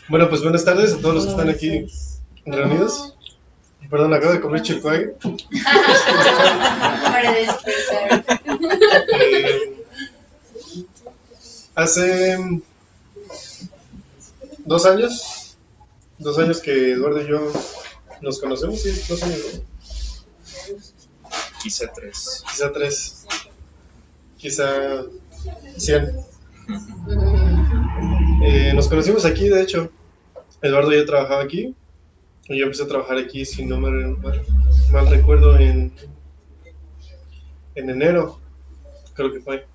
Bueno, pues buenas tardes a todos los que están aquí reunidos. Perdón, acabo de comer chilcuague. Para despertar. Hace 2 años que Eduardo y yo nos conocemos, sí, 2 años, ¿no? Quizá 3. Quizá 3, quizá 100. Nos conocimos aquí, de hecho. Eduardo ya trabajaba aquí y yo empecé a trabajar aquí, si no mal recuerdo, en enero, creo que fue.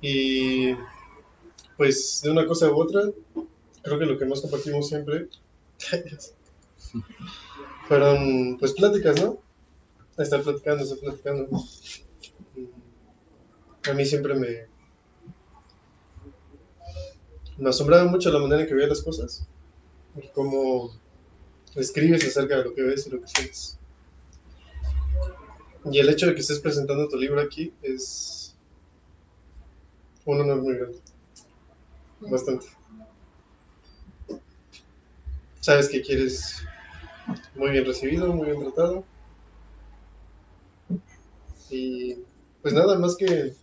Y pues de una cosa u otra, creo que lo que más compartimos siempre fueron pues pláticas, ¿no? Estar platicando. A mí siempre me asombraba mucho la manera en que veía las cosas y cómo escribes acerca de lo que ves y lo que sientes. Y el hecho de que estés presentando tu libro aquí es un honor muy grande. Bastante. Sabes que quieres muy bien recibido, muy bien tratado. Y pues nada, más que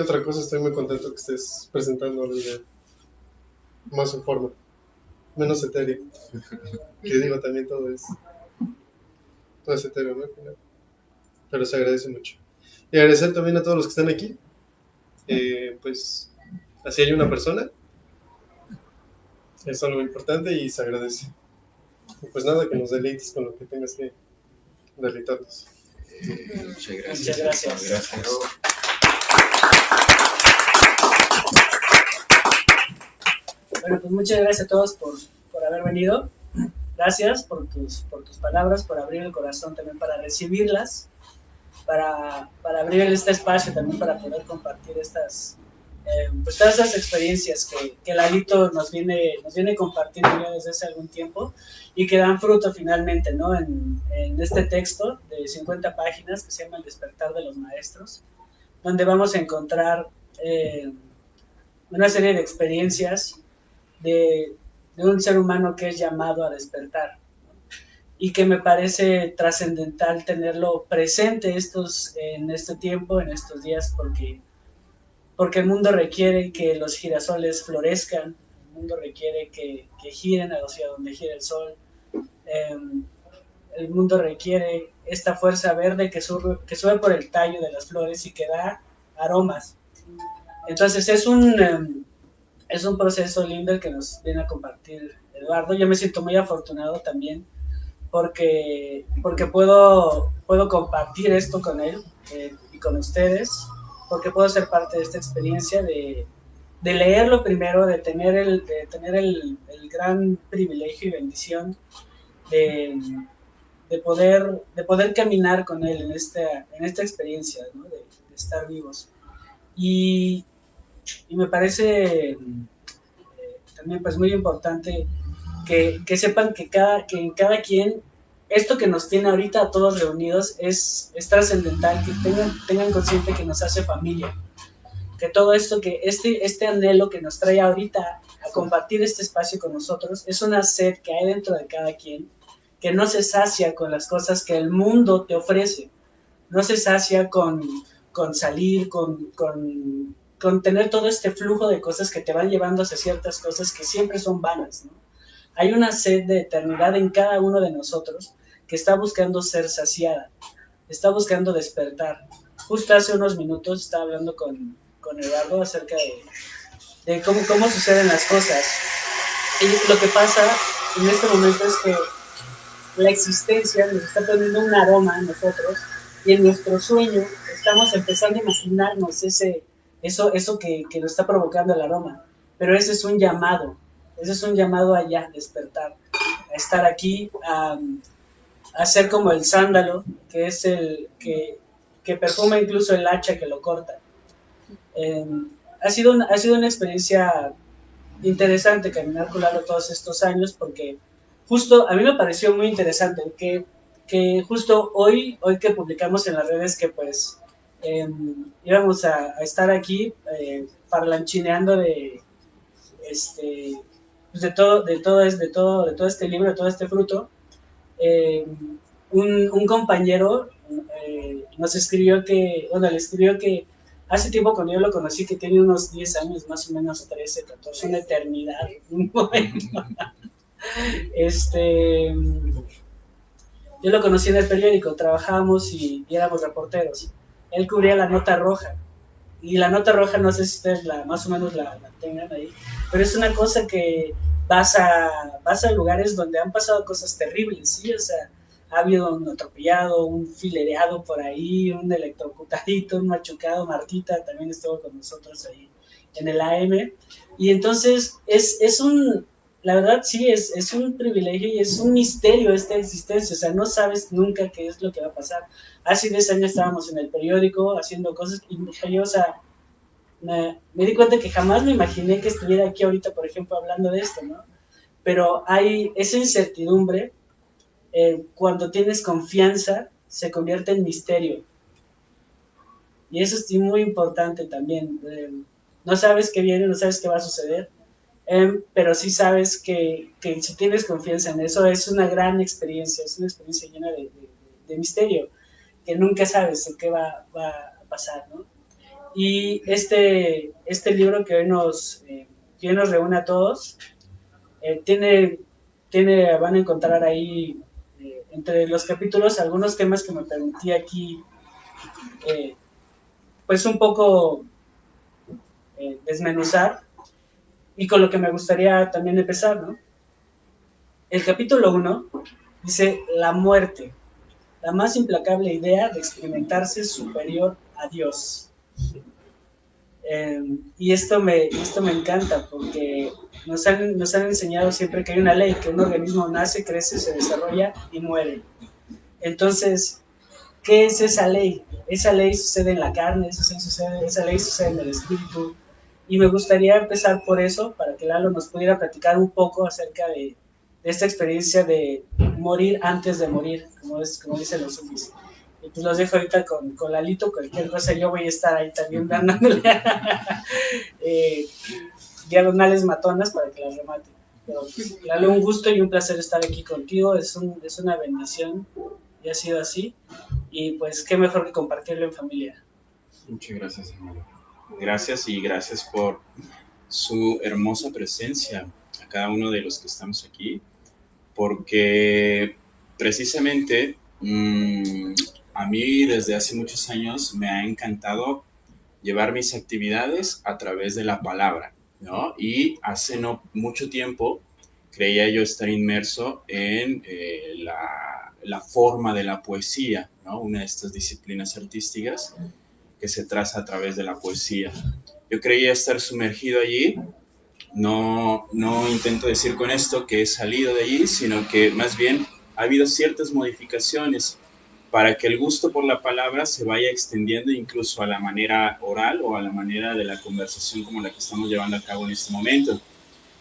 otra cosa, estoy muy contento que estés presentando algo ya más en forma, menos etéreo. Que digo, también todo es etéreo, ¿no? Al final. Pero se agradece mucho. Y agradecer también a todos los que están aquí. Pues así hay una persona, es algo importante y se agradece. Y pues nada, que nos deleites con lo que tengas que deleitarnos. Muchas gracias. Muchas gracias. Gracias. Bueno, pues muchas gracias a todos por haber venido. Gracias por tus palabras, por abrir el corazón también para recibirlas, para abrir este espacio también para poder compartir pues todas esas experiencias que Lalito nos viene compartiendo ya desde hace algún tiempo y que dan fruto finalmente, ¿no? En este texto de 50 páginas que se llama El despertar de los maestros, donde vamos a encontrar una serie de experiencias de un ser humano que es llamado a despertar, ¿no? Y que me parece trascendental tenerlo presente en este tiempo, en estos días, porque el mundo requiere que los girasoles florezcan, el mundo requiere que giren hacia donde gira el sol, el mundo requiere esta fuerza verde que sube por el tallo de las flores y que da aromas. Entonces es un proceso lindo el que nos viene a compartir Eduardo. Yo me siento muy afortunado también porque puedo compartir esto con él y con ustedes, porque puedo ser parte de esta experiencia de leerlo primero, de tener el gran privilegio y bendición de poder caminar con él en esta experiencia, ¿no? de estar vivos. Y me parece también pues muy importante que sepan que en cada quien esto que nos tiene ahorita a todos reunidos es trascendental, que tengan consciente que nos hace familia, que todo esto, que este anhelo que nos trae ahorita a compartir este espacio con nosotros es una sed que hay dentro de cada quien, que no se sacia con las cosas que el mundo te ofrece, no se sacia con salir, con tener todo este flujo de cosas que te van llevando hacia ciertas cosas que siempre son vanas, ¿no? Hay una sed de eternidad en cada uno de nosotros que está buscando ser saciada, está buscando despertar. Justo hace unos minutos estaba hablando con Eduardo acerca de cómo suceden las cosas. Y lo que pasa en este momento es que la existencia nos está poniendo un aroma a nosotros y en nuestro sueño estamos empezando a imaginarnos eso que nos está provocando el aroma. Pero ese es un llamado allá, despertar, a estar aquí, hacer como el sándalo, que es el que perfuma incluso el hacha que lo corta. Eh, ha sido una experiencia interesante caminar con Lalo todos estos años porque justo a mí me pareció muy interesante que justo hoy que publicamos en las redes que pues íbamos a estar aquí parlanchineando este, pues de todo este libro, de todo este fruto, eh, un compañero nos escribió que, bueno, le escribió que hace tiempo cuando yo lo conocí, que tiene unos 10 años, más o menos 13, 14, una eternidad, un momento. Este, yo lo conocí en el periódico, trabajábamos y éramos reporteros. Él cubría la nota roja. Y la nota roja, no sé si ustedes más o menos la tengan ahí, pero es una cosa que vas a lugares donde han pasado cosas terribles, ¿sí? O sea, ha habido un atropellado, un filereado por ahí, un electrocutadito, un machucado. Martita también estuvo con nosotros ahí en el AM. Y entonces es un, la verdad sí, es un privilegio y es un misterio esta existencia. O sea, no sabes nunca qué es lo que va a pasar. Hace 10 años estábamos en el periódico haciendo cosas y yo, o sea, me di cuenta que jamás me imaginé que estuviera aquí ahorita, por ejemplo, hablando de esto, ¿no? Pero hay esa incertidumbre, cuando tienes confianza, se convierte en misterio. Y eso es muy importante también. No sabes qué viene, no sabes qué va a suceder, pero sí sabes que si tienes confianza en eso, es una gran experiencia, es una experiencia llena de misterio, que nunca sabes qué va a pasar, ¿no? Y este libro que hoy nos reúne a todos, van a encontrar ahí, entre los capítulos, algunos temas que me permití aquí, eh, pues un poco desmenuzar, y con lo que me gustaría también empezar, ¿no? El capítulo 1 dice: la muerte, la más implacable idea de experimentarse superior a Dios. Y esto me encanta porque nos han enseñado siempre que hay una ley, que un organismo nace, crece, se desarrolla y muere. Entonces, ¿qué es esa ley? Esa ley sucede en la carne, esa ley sucede en el espíritu. Y me gustaría empezar por eso, para que Lalo nos pudiera platicar un poco acerca de esta experiencia de morir antes de morir, como dicen los sufis. Y pues los dejo ahorita con Lalito, cualquier cosa yo voy a estar ahí también dándole eh, diagonales matonas para que las remate. Pero pues, Lalo, un gusto y un placer estar aquí contigo, es una bendición y ha sido así. Y pues qué mejor que compartirlo en familia. Muchas gracias, amigo. Gracias y gracias por su hermosa presencia a cada uno de los que estamos aquí, porque precisamente a mí desde hace muchos años me ha encantado llevar mis actividades a través de la palabra, ¿no? Y hace no mucho tiempo creía yo estar inmerso en la forma de la poesía, ¿no? Una de estas disciplinas artísticas que se traza a través de la poesía. Yo creía estar sumergido allí. No intento decir con esto que he salido de allí, sino que más bien ha habido ciertas modificaciones para que el gusto por la palabra se vaya extendiendo incluso a la manera oral o a la manera de la conversación como la que estamos llevando a cabo en este momento.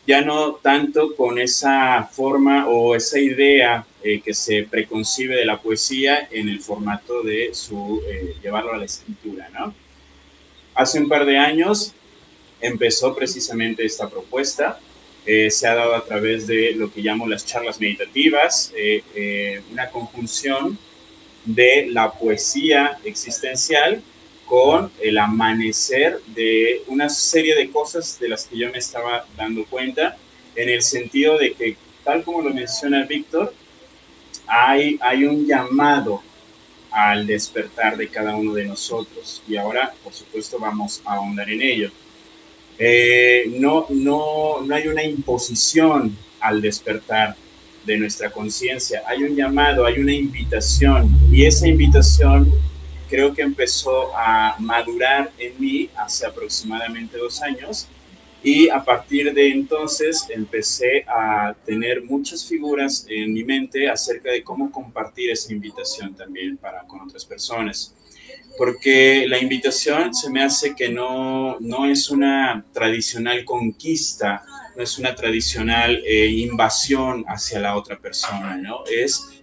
Ya no tanto con esa forma o esa idea que se preconcibe de la poesía en el formato de llevarlo a la escritura, ¿no? Hace un par de años empezó precisamente esta propuesta. Se ha dado a través de lo que llamo las charlas meditativas, una conjunción de la poesía existencial con el amanecer de una serie de cosas de las que yo me estaba dando cuenta, en el sentido de que, tal como lo menciona Víctor, hay un llamado al despertar de cada uno de nosotros, y ahora, por supuesto, vamos a ahondar en ello. No hay una imposición al despertar de nuestra conciencia, hay un llamado, hay una invitación, y esa invitación creo que empezó a madurar en mí hace aproximadamente 2 años, Y a partir de entonces empecé a tener muchas figuras en mi mente acerca de cómo compartir esa invitación también con otras personas. Porque la invitación se me hace que no es una tradicional conquista, no es una tradicional invasión hacia la otra persona, ¿no?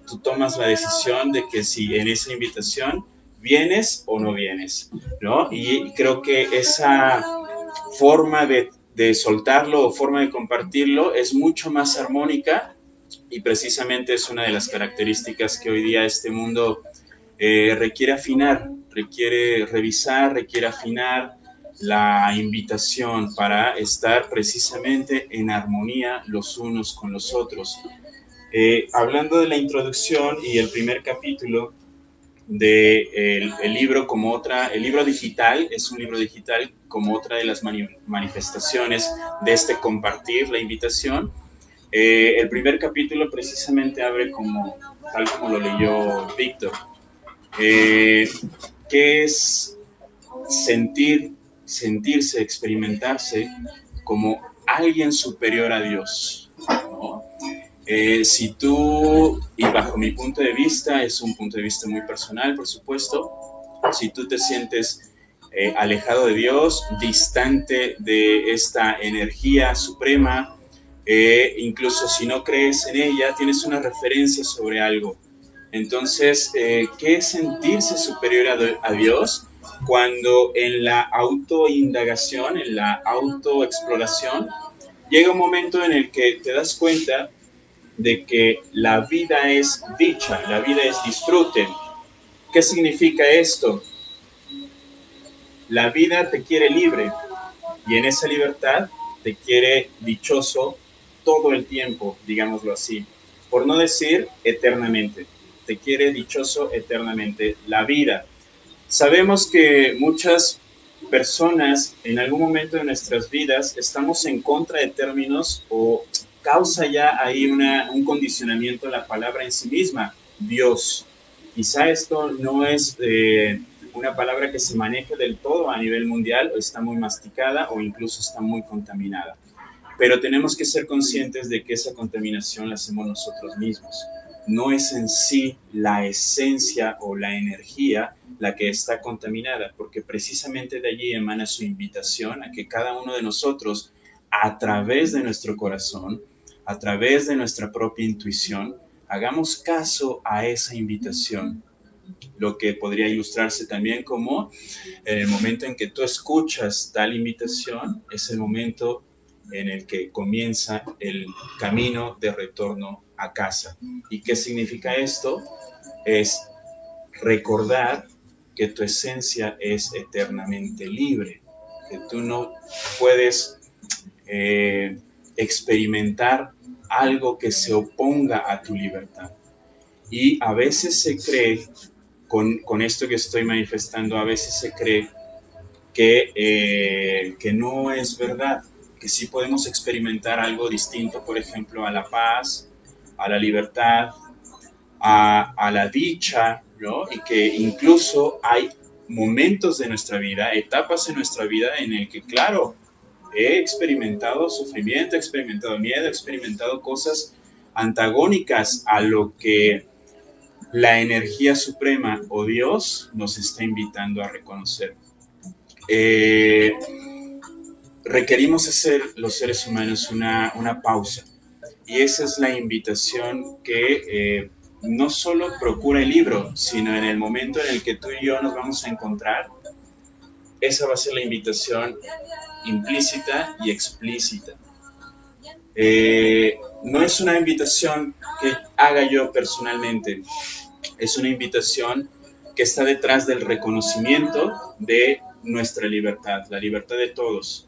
Tú tomas la decisión de que si en esa invitación vienes o no vienes, ¿no? Y creo que esa forma de soltarlo o forma de compartirlo es mucho más armónica y precisamente es una de las características que hoy día este mundo requiere afinar, requiere revisar, requiere afinar la invitación para estar precisamente en armonía los unos con los otros. Hablando de la introducción y el primer capítulo de el libro como otra, el libro digital es un libro digital como otra de las manifestaciones de este compartir la invitación. El primer capítulo precisamente abre como, tal como lo leyó Víctor, que es sentirse, experimentarse como alguien superior a Dios, ¿no? Si tú, y bajo mi punto de vista, es un punto de vista muy personal, por supuesto, si tú te sientes alejado de Dios, distante de esta energía suprema, incluso si no crees en ella, tienes una referencia sobre algo. Entonces, ¿qué es sentirse superior a Dios? Cuando en la autoindagación, en la autoexploración, llega un momento en el que te das cuenta de que la vida es dicha, la vida es disfrute. ¿Qué significa esto? La vida te quiere libre y en esa libertad te quiere dichoso todo el tiempo, digámoslo así. Por no decir eternamente. Te quiere dichoso eternamente la vida. Sabemos que muchas personas en algún momento de nuestras vidas estamos en contra de términos o causa ya ahí un condicionamiento a la palabra en sí misma, Dios. Quizá esto no es una palabra que se maneje del todo a nivel mundial, o está muy masticada o incluso está muy contaminada. Pero tenemos que ser conscientes de que esa contaminación la hacemos nosotros mismos. No es en sí la esencia o la energía la que está contaminada, porque precisamente de allí emana su invitación a que cada uno de nosotros, a través de nuestro corazón, a través de nuestra propia intuición, hagamos caso a esa invitación. Lo que podría ilustrarse también como en el momento en que tú escuchas tal invitación, es el momento en el que comienza el camino de retorno a casa. ¿Y qué significa esto? Es recordar que tu esencia es eternamente libre, que tú no puedes experimentar algo que se oponga a tu libertad. Y a veces se cree, con esto que estoy manifestando, a veces se cree que no es verdad, que sí podemos experimentar algo distinto, por ejemplo, a la paz, a la libertad, a la dicha, ¿no? Y que incluso hay momentos de nuestra vida, etapas en nuestra vida en el que, claro, he experimentado sufrimiento, he experimentado miedo, he experimentado cosas antagónicas a lo que la energía suprema o Dios nos está invitando a reconocer. Requerimos hacer los seres humanos una pausa. Y esa es la invitación que no solo procura el libro, sino en el momento en el que tú y yo nos vamos a encontrar, esa va a ser la invitación implícita y explícita. No es una invitación que haga yo personalmente, es una invitación que está detrás del reconocimiento de nuestra libertad, la libertad de todos.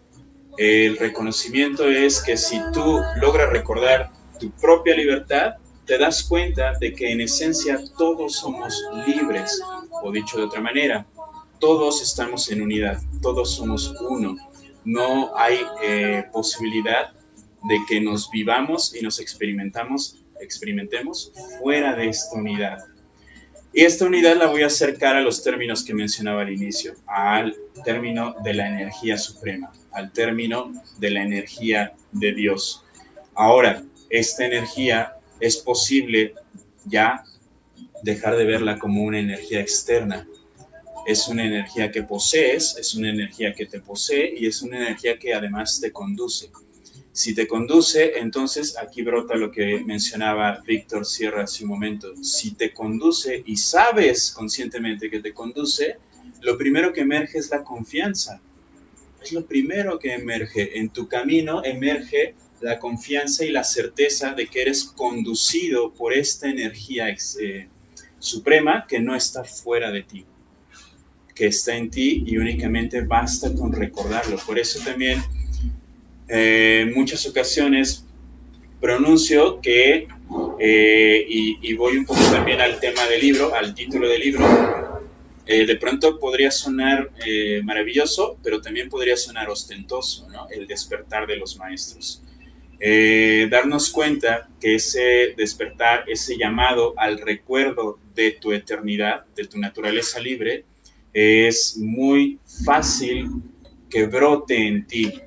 El reconocimiento es que si tú logras recordar tu propia libertad, te das cuenta de que en esencia todos somos libres, o dicho de otra manera, todos estamos en unidad, todos somos uno. No hay posibilidad de que nos vivamos y nos experimentemos fuera de esta unidad. Y esta unidad la voy a acercar a los términos que mencionaba al inicio, al término de la energía suprema, al término de la energía de Dios. Ahora, esta energía es posible ya dejar de verla como una energía externa. Es una energía que posees, es una energía que te posee y es una energía que además te conduce. Si te conduce, entonces aquí brota lo que mencionaba Víctor Sierra hace un momento. Si te conduce y sabes conscientemente que te conduce, lo primero que emerge es la confianza. Es lo primero que emerge. En tu camino emerge la confianza y la certeza de que eres conducido por esta energía suprema que no está fuera de ti, que está en ti y únicamente basta con recordarlo. Por eso también en muchas ocasiones pronuncio que, y voy un poco también al tema del libro, al título del libro, de pronto podría sonar maravilloso, pero también podría sonar ostentoso, ¿no? El despertar de los maestros. Darnos cuenta que ese despertar, ese llamado al recuerdo de tu eternidad, de tu naturaleza libre, es muy fácil que brote en ti.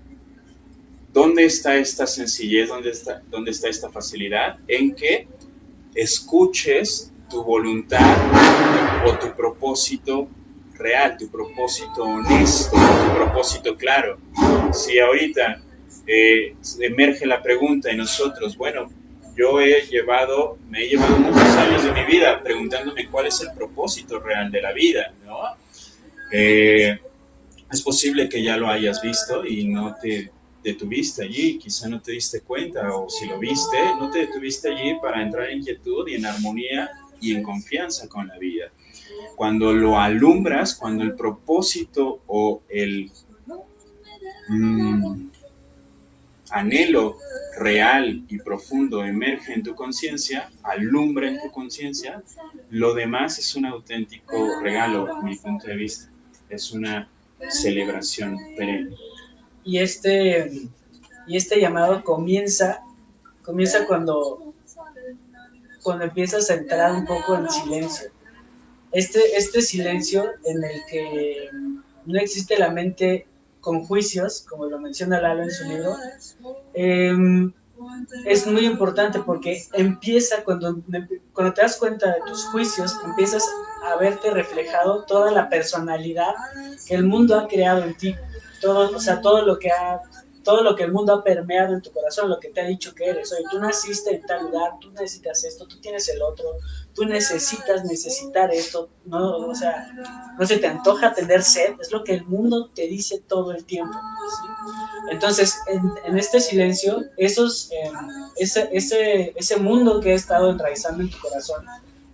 ¿Dónde está esta sencillez? ¿Dónde está esta facilidad? En que escuches tu voluntad o tu propósito real, tu propósito honesto, tu propósito claro. Si ahorita emerge la pregunta en nosotros, bueno, me he llevado muchos años de mi vida preguntándome cuál es el propósito real de la vida, ¿no? Es posible que ya lo hayas visto y no te detuviste allí, quizá no te diste cuenta, o si lo viste, no te detuviste allí para entrar en quietud y en armonía y en confianza con la vida. Cuando lo alumbras, cuando el propósito o el anhelo real y profundo emerge en tu conciencia, alumbra en tu conciencia, lo demás es un auténtico regalo, a mi punto de vista. Es una celebración perenne. Y este llamado comienza cuando empiezas a entrar un poco en silencio. Este silencio en el que no existe la mente con juicios, como lo menciona Lalo en su libro, es muy importante porque empieza cuando te das cuenta de tus juicios, empiezas a verte reflejado toda la personalidad que el mundo ha creado en ti, todo, o sea, todo lo que el mundo ha permeado en tu corazón, lo que te ha dicho que eres. Oye, tú naciste en tal lugar, tú necesitas esto, tú tienes el otro, tú necesitar esto, no, o sea, no se te antoja tener sed, es lo que el mundo te dice todo el tiempo, ¿sí? Entonces, en este silencio, ese mundo que ha estado enraizando en tu corazón,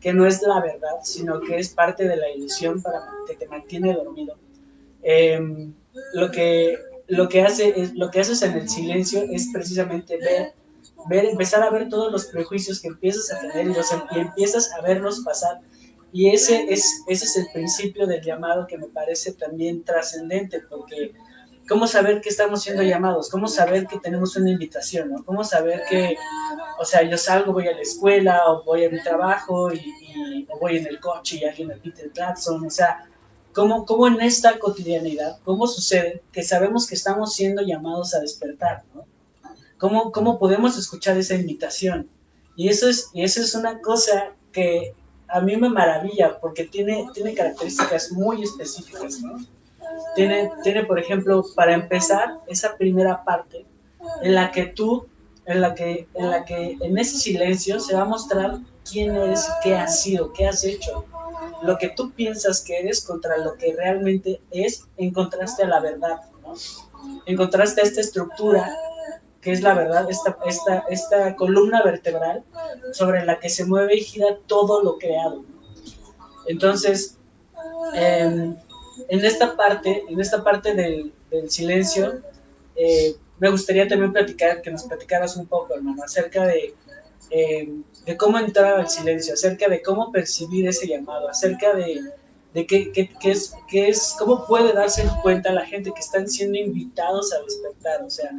que no es la verdad, sino que es parte de la ilusión que te mantiene dormido, eh, lo que haces en el silencio es precisamente empezar a ver todos los prejuicios que empiezas a tener y empiezas a verlos pasar. Y ese es el principio del llamado, que me parece también trascendente, porque ¿cómo saber que estamos siendo llamados? ¿Cómo saber que tenemos una invitación? ¿No? ¿Cómo saber que, o sea, yo salgo, voy a la escuela o voy a mi trabajo o voy en el coche y alguien me pide el claxon? O sea, ¿cómo en esta cotidianidad, cómo sucede que sabemos que estamos siendo llamados a despertar? ¿No? ¿Cómo podemos escuchar esa invitación? Y eso es una cosa que a mí me maravilla, porque tiene características muy específicas, ¿no? Tiene, por ejemplo, para empezar, esa primera parte en la que en ese silencio se va a mostrar quién eres y qué has sido, qué has hecho. Lo que tú piensas que eres contra lo que realmente es, encontraste a la verdad, ¿no? Encontraste a esta estructura que es la verdad, esta columna vertebral sobre la que se mueve y gira todo lo creado, ¿no? Entonces, en esta parte del silencio, me gustaría también que nos platicaras un poco, hermano, acerca de cómo entrar al silencio, acerca de cómo percibir ese llamado, acerca de cómo puede darse cuenta la gente que están siendo invitados a despertar. O sea,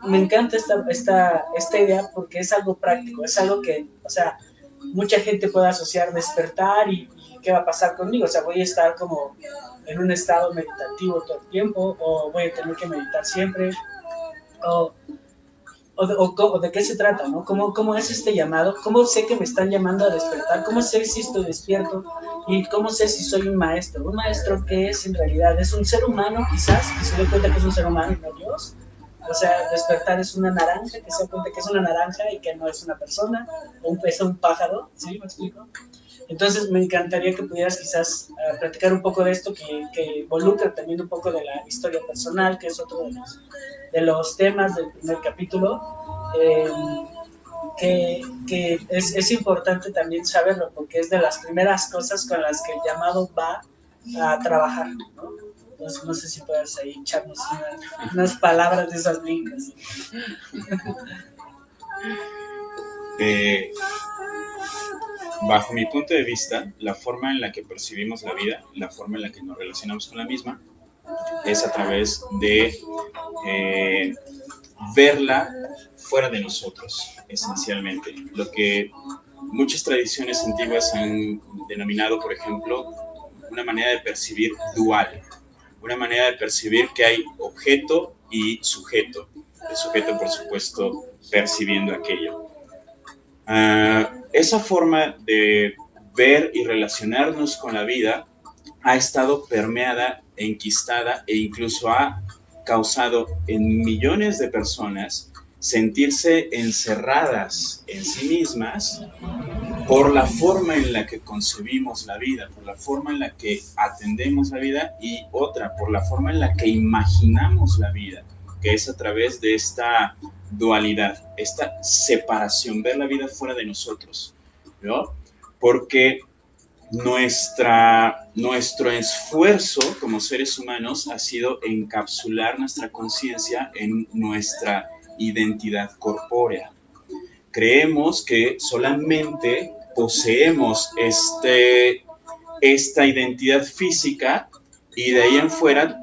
me encanta esta idea porque es algo práctico, es algo que, o sea, mucha gente puede asociar despertar y qué va a pasar conmigo. O sea, voy a estar como en un estado meditativo todo el tiempo, o voy a tener que meditar siempre, o, o de qué se trata, ¿no? ¿Cómo es este llamado? ¿Cómo sé que me están llamando a despertar? ¿Cómo sé si estoy despierto? ¿Y cómo sé si soy un maestro? ¿Un maestro qué es en realidad? ¿Es un ser humano quizás que se dé cuenta que es un ser humano y no Dios? O sea, despertar es una naranja, que se da cuenta que es una naranja y que no es una persona, o un pájaro, ¿sí? ¿Me explico? Entonces me encantaría que pudieras quizás platicar un poco de esto, que involucra también un poco de la historia personal, que es otro de los temas del primer capítulo, eh, que es importante también saberlo, porque es de las primeras cosas con las que el llamado va a trabajar, ¿no? Entonces no sé si puedes ahí echarnos unas palabras de esas lindas. Bajo mi punto de vista, la forma en la que percibimos la vida, la forma en la que nos relacionamos con la misma, es a través de verla fuera de nosotros, esencialmente. Lo que muchas tradiciones antiguas han denominado, por ejemplo, una manera de percibir dual, una manera de percibir que hay objeto y sujeto. El sujeto, por supuesto, percibiendo aquello. Esa forma de ver y relacionarnos con la vida ha estado permeada, enquistada e incluso ha causado en millones de personas sentirse encerradas en sí mismas por la forma en la que concebimos la vida, por la forma en la que atendemos la vida y otra, por la forma en la que imaginamos la vida, que es a través de esta dualidad, esta separación, ver la vida fuera de nosotros, ¿no? Porque nuestro esfuerzo como seres humanos ha sido encapsular nuestra conciencia en nuestra identidad corpórea. Creemos que solamente poseemos esta identidad física y de ahí en fuera,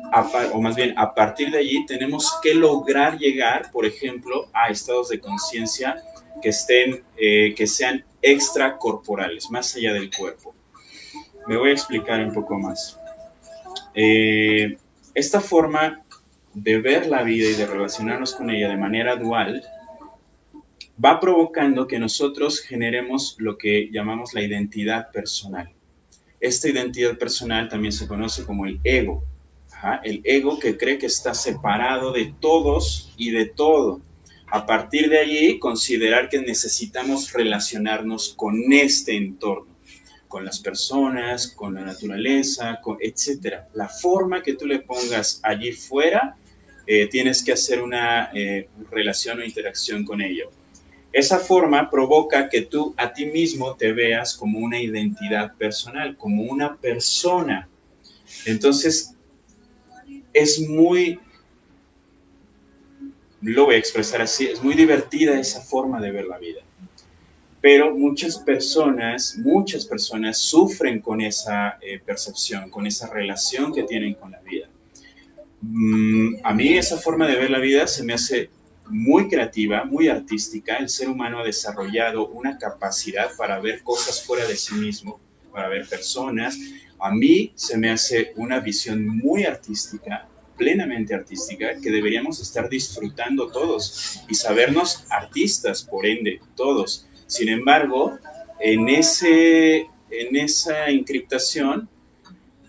o más bien a partir de allí, tenemos que lograr llegar, por ejemplo, a estados de conciencia que sean extracorporales, más allá del cuerpo. Me voy a explicar un poco más. Esta forma de ver la vida y de relacionarnos con ella de manera dual va provocando que nosotros generemos lo que llamamos la identidad personal. Esta identidad personal también se conoce como el ego. El ego que cree que está separado de todos y de todo. A partir de allí, considerar que necesitamos relacionarnos con este entorno, con las personas, con la naturaleza, etc. La forma que tú le pongas allí fuera, tienes que hacer una relación o interacción con ello. Esa forma provoca que tú a ti mismo te veas como una identidad personal, como una persona. Entonces, lo voy a expresar así, es muy divertida esa forma de ver la vida. Pero muchas personas sufren con esa percepción, con esa relación que tienen con la vida. A mí esa forma de ver la vida se me hace muy creativa, muy artística. El ser humano ha desarrollado una capacidad para ver cosas fuera de sí mismo, para ver personas. A mí se me hace una visión muy artística, plenamente artística, que deberíamos estar disfrutando todos y sabernos artistas, por ende, todos. Sin embargo, en esa encriptación,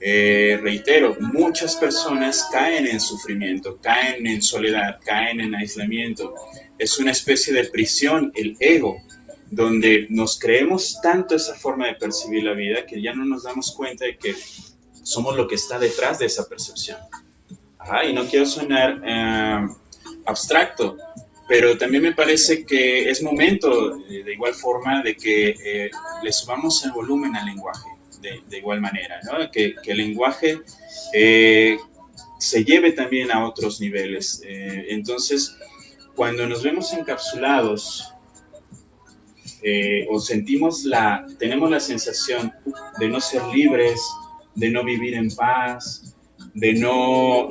reitero, muchas personas caen en sufrimiento, caen en soledad, caen en aislamiento. Es una especie de prisión, el ego, donde nos creemos tanto esa forma de percibir la vida que ya no nos damos cuenta de que somos lo que está detrás de esa percepción. Y no quiero sonar abstracto, pero también me parece que es momento, de igual forma, de que le subamos el volumen al lenguaje. De igual manera, ¿no? Que el lenguaje se lleve también a otros niveles. Entonces, cuando nos vemos encapsulados o tenemos la sensación de no ser libres, de no vivir en paz, de no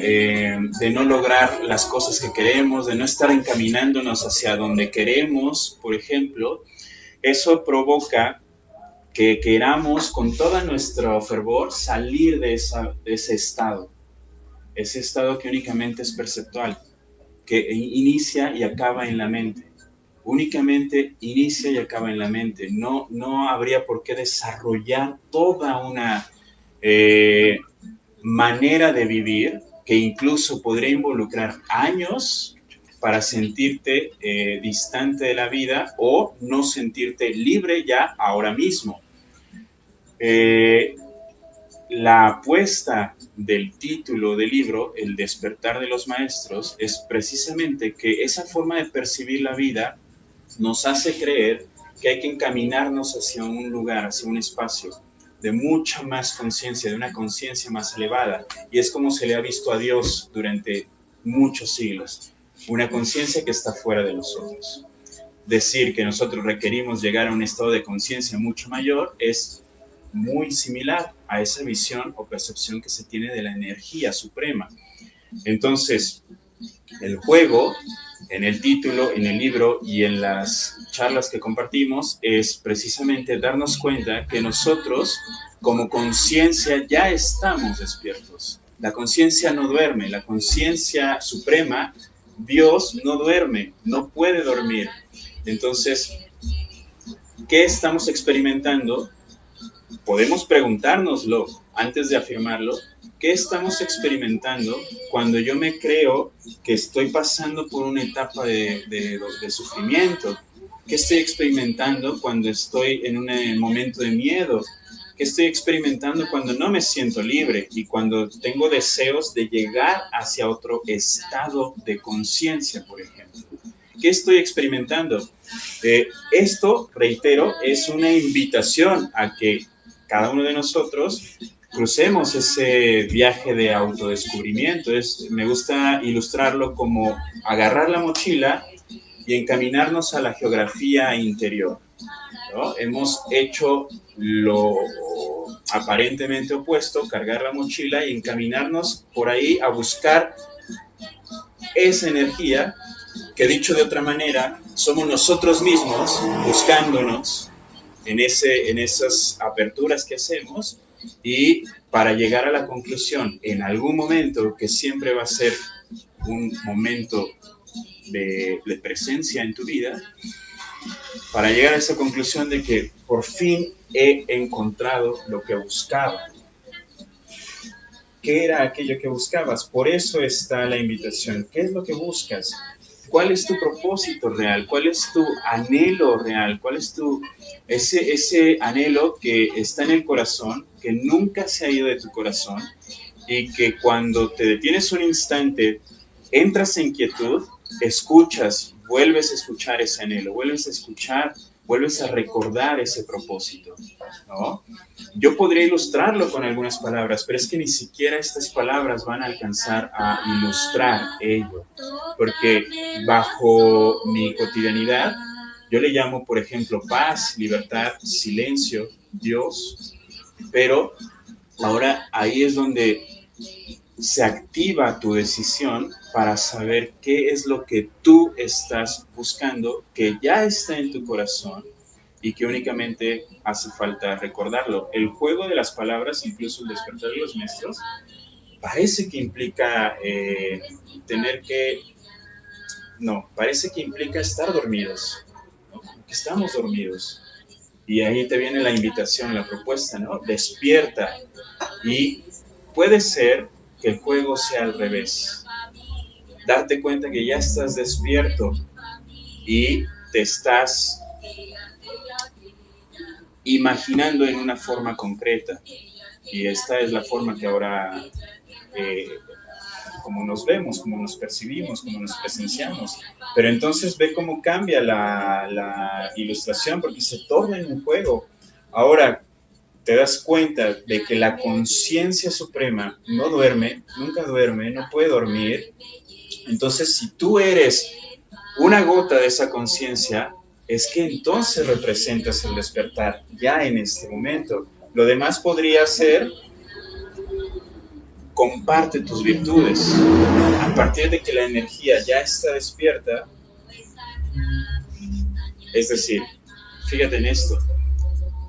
lograr las cosas que queremos, de no estar encaminándonos hacia donde queremos, por ejemplo, eso provoca que queramos con todo nuestro fervor salir de ese estado que únicamente es perceptual, que inicia y acaba en la mente. Únicamente inicia y acaba en la mente. No habría por qué desarrollar toda una manera de vivir que incluso podría involucrar años para sentirte distante de la vida o no sentirte libre ya ahora mismo. La apuesta del título del libro, El despertar de los maestros, es precisamente que esa forma de percibir la vida nos hace creer que hay que encaminarnos hacia un lugar, hacia un espacio de mucha más conciencia, de una conciencia más elevada. Y es como se le ha visto a Dios durante muchos siglos, una conciencia que está fuera de nosotros. Decir que nosotros requerimos llegar a un estado de conciencia mucho mayor es muy similar a esa visión o percepción que se tiene de la energía suprema. Entonces, el juego, en el título, en el libro y en las charlas que compartimos, es precisamente darnos cuenta que nosotros, como conciencia, ya estamos despiertos. La conciencia no duerme, la conciencia suprema, Dios, no duerme, no puede dormir. Entonces, ¿qué estamos experimentando? Podemos preguntárnoslo antes de afirmarlo. ¿Qué estamos experimentando cuando yo me creo que estoy pasando por una etapa de sufrimiento? ¿Qué estoy experimentando cuando estoy en un momento de miedo? ¿Qué estoy experimentando cuando no me siento libre y cuando tengo deseos de llegar hacia otro estado de conciencia, por ejemplo? ¿Qué estoy experimentando? Esto, reitero, es una invitación a que cada uno de nosotros crucemos ese viaje de autodescubrimiento. Me gusta ilustrarlo como agarrar la mochila y encaminarnos a la geografía interior, ¿no? Hemos hecho lo aparentemente opuesto, cargar la mochila y encaminarnos por ahí a buscar esa energía que, dicho de otra manera, somos nosotros mismos buscándonos en esas aperturas que hacemos, y para llegar a la conclusión en algún momento, que siempre va a ser un momento de presencia en tu vida, para llegar a esa conclusión de que por fin he encontrado lo que buscaba. ¿Qué era aquello que buscabas? Por eso está la invitación. ¿Qué es lo que buscas? ¿Cuál es tu propósito real? ¿Cuál es tu anhelo real? ¿Cuál es ese anhelo que está en el corazón, que nunca se ha ido de tu corazón, y que cuando te detienes un instante, entras en quietud, escuchas, vuelves a escuchar ese anhelo, vuelves a escuchar, vuelves a recordar ese propósito, ¿no? Yo podría ilustrarlo con algunas palabras, pero es que ni siquiera estas palabras van a alcanzar a ilustrar ello, porque bajo mi cotidianidad yo le llamo, por ejemplo, paz, libertad, silencio, Dios, pero ahora ahí es donde se activa tu decisión para saber qué es lo que tú estás buscando, que ya está en tu corazón y que únicamente hace falta recordarlo. El juego de las palabras, incluso el despertar de los maestros, parece que implica parece que implica estar dormidos, ¿no? Que estamos dormidos. Y ahí te viene la invitación, la propuesta, ¿no? Despierta. Y puede ser que el juego sea al revés. Darte cuenta que ya estás despierto y te estás imaginando en una forma concreta. Y esta es la forma que ahora, como nos vemos, como nos percibimos, como nos presenciamos. Pero entonces ve cómo cambia la ilustración, porque se torna en un juego. Ahora te das cuenta de que la conciencia suprema no duerme, nunca duerme, no puede dormir. Entonces, si tú eres una gota de esa conciencia, es que entonces representas el despertar ya en este momento. Lo demás podría ser: comparte tus virtudes. A partir de que la energía ya está despierta, es decir, fíjate en esto,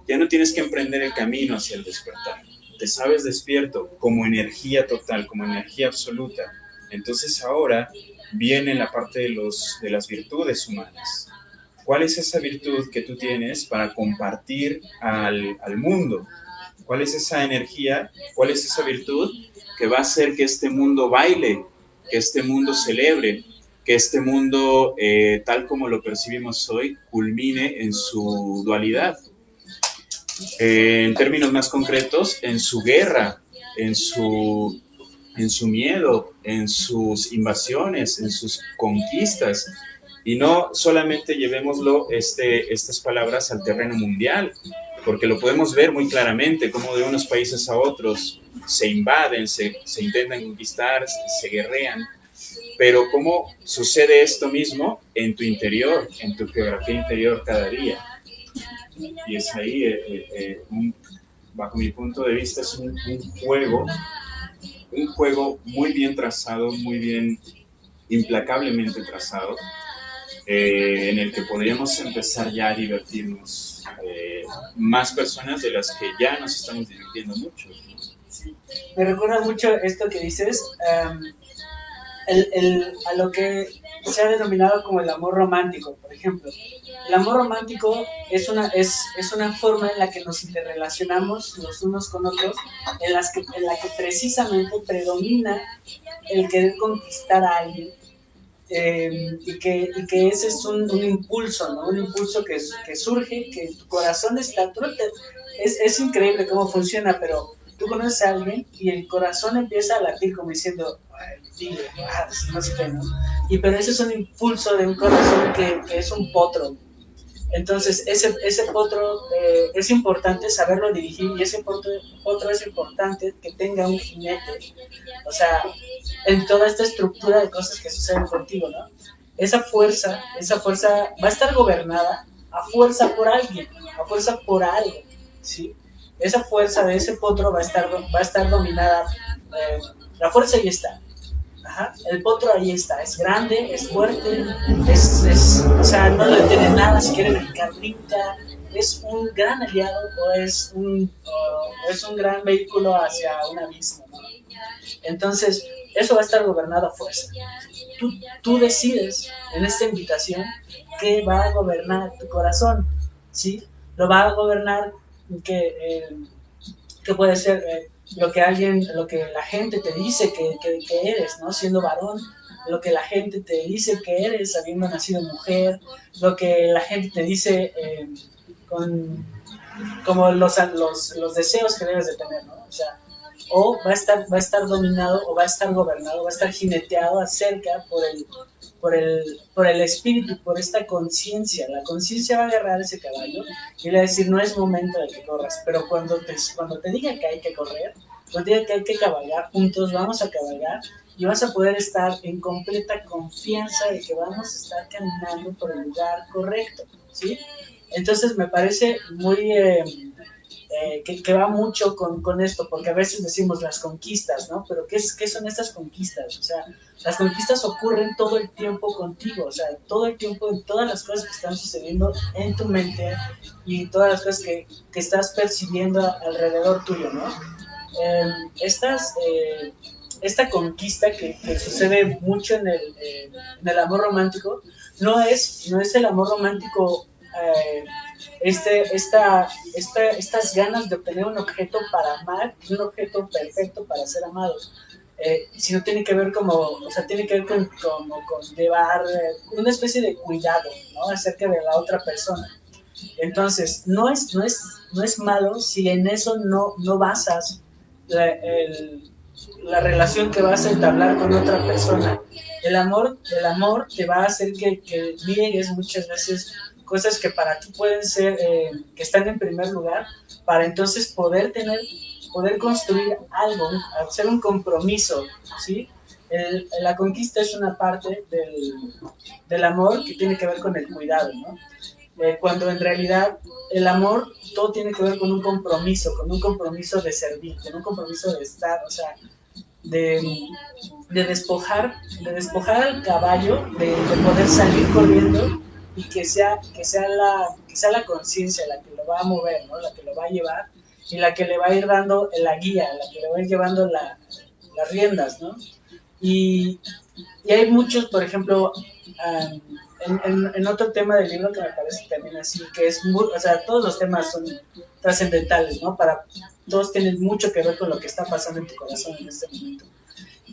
ya no tienes que emprender el camino hacia el despertar. Te sabes despierto como energía total, como energía absoluta. Entonces ahora viene la parte de las virtudes humanas. ¿Cuál es esa virtud que tú tienes para compartir al mundo? ¿Cuál es esa energía? ¿Cuál es esa virtud que va a hacer que este mundo baile, que este mundo celebre, que este mundo, tal como lo percibimos hoy, culmine en su dualidad? En términos más concretos, en su guerra, en su, en su miedo, en sus invasiones, en sus conquistas. Y no solamente llevémoslo estas palabras al terreno mundial, porque lo podemos ver muy claramente, cómo de unos países a otros se invaden, se intentan conquistar, se guerrean, pero cómo sucede esto mismo en tu interior, en tu geografía interior cada día. Y es ahí, bajo mi punto de vista, es un juego muy bien trazado, muy bien, implacablemente trazado, en el que podríamos empezar ya a divertirnos, más personas de las que ya nos estamos divirtiendo mucho. Sí. Me recuerda mucho esto que dices, a lo que se ha denominado como el amor romántico, por ejemplo. El amor romántico es una forma en la que nos interrelacionamos los unos con otros, en la que precisamente predomina el querer conquistar a alguien, y que ese es un impulso, ¿no? Un impulso que surge, que tu corazón está... Es increíble cómo funciona, pero tú conoces a alguien y el corazón empieza a latir como diciendo, dile, no sé qué, ¿no? Y pero ese es un impulso de un corazón que es un potro. Entonces, ese potro es importante saberlo dirigir, y ese potro es importante que tenga un jinete. O sea, en toda esta estructura de cosas que suceden contigo, ¿no? Esa fuerza va a estar gobernada a fuerza por alguien, a fuerza por algo, ¿sí? Esa fuerza de ese potro va a estar dominada, la fuerza ahí está. Ajá. El potro ahí está, es grande, es fuerte, o sea, no le tiene nada, si quiere brincar, brinca, es un gran aliado o es un gran vehículo hacia un abismo, ¿no? Entonces, eso va a estar gobernado a fuerza. Tú decides en esta invitación qué va a gobernar tu corazón, ¿sí? Lo va a gobernar que puede ser lo que la gente te dice que eres, ¿no? Siendo varón, lo que la gente te dice que eres habiendo nacido mujer, lo que la gente te dice con como los deseos que debes de tener, ¿no? O sea, o va a estar dominado o va a estar gobernado, va a estar jineteado acerca por el espíritu, por esta conciencia. La conciencia va a agarrar ese caballo y le va a decir, no es momento de que corras, pero cuando te diga que hay que correr, cuando te diga que hay que cabalgar juntos, vamos a cabalgar y vas a poder estar en completa confianza de que vamos a estar caminando por el lugar correcto, ¿sí? Entonces me parece muy... que va mucho con esto, porque a veces decimos las conquistas, ¿no? Pero ¿qué son estas conquistas? O sea, las conquistas ocurren todo el tiempo contigo, o sea, todo el tiempo en todas las cosas que están sucediendo en tu mente y todas las cosas que estás percibiendo alrededor tuyo, ¿no? Eh, estas, eh, esta conquista que sucede mucho en el amor romántico no es el amor romántico, estas ganas de obtener un objeto para amar, un objeto perfecto para ser amado, sino tiene que ver tiene que ver con llevar una especie de cuidado, ¿no? Acerca de la otra persona. Entonces, no es malo si en eso no basas la relación que vas a entablar con otra persona. El amor te va a hacer que niegues muchas veces cosas que para ti pueden ser, que están en primer lugar, para entonces poder construir algo, hacer un compromiso, ¿sí? La conquista es una parte del amor que tiene que ver con el cuidado, ¿no? Cuando en realidad el amor todo tiene que ver con un compromiso de servir, con un compromiso de estar, o sea, de, de despojar al caballo de poder salir corriendo y que sea la conciencia la que lo va a mover, ¿no? La que lo va a llevar y la que le va a ir dando la guía, la que le va a ir llevando las riendas, ¿no? Y, y hay muchos, por ejemplo, en otro tema del libro que me parece también así, que es muy, o sea, todos los temas son trascendentales, ¿no? Todos tienen mucho que ver con lo que está pasando en tu corazón en este momento.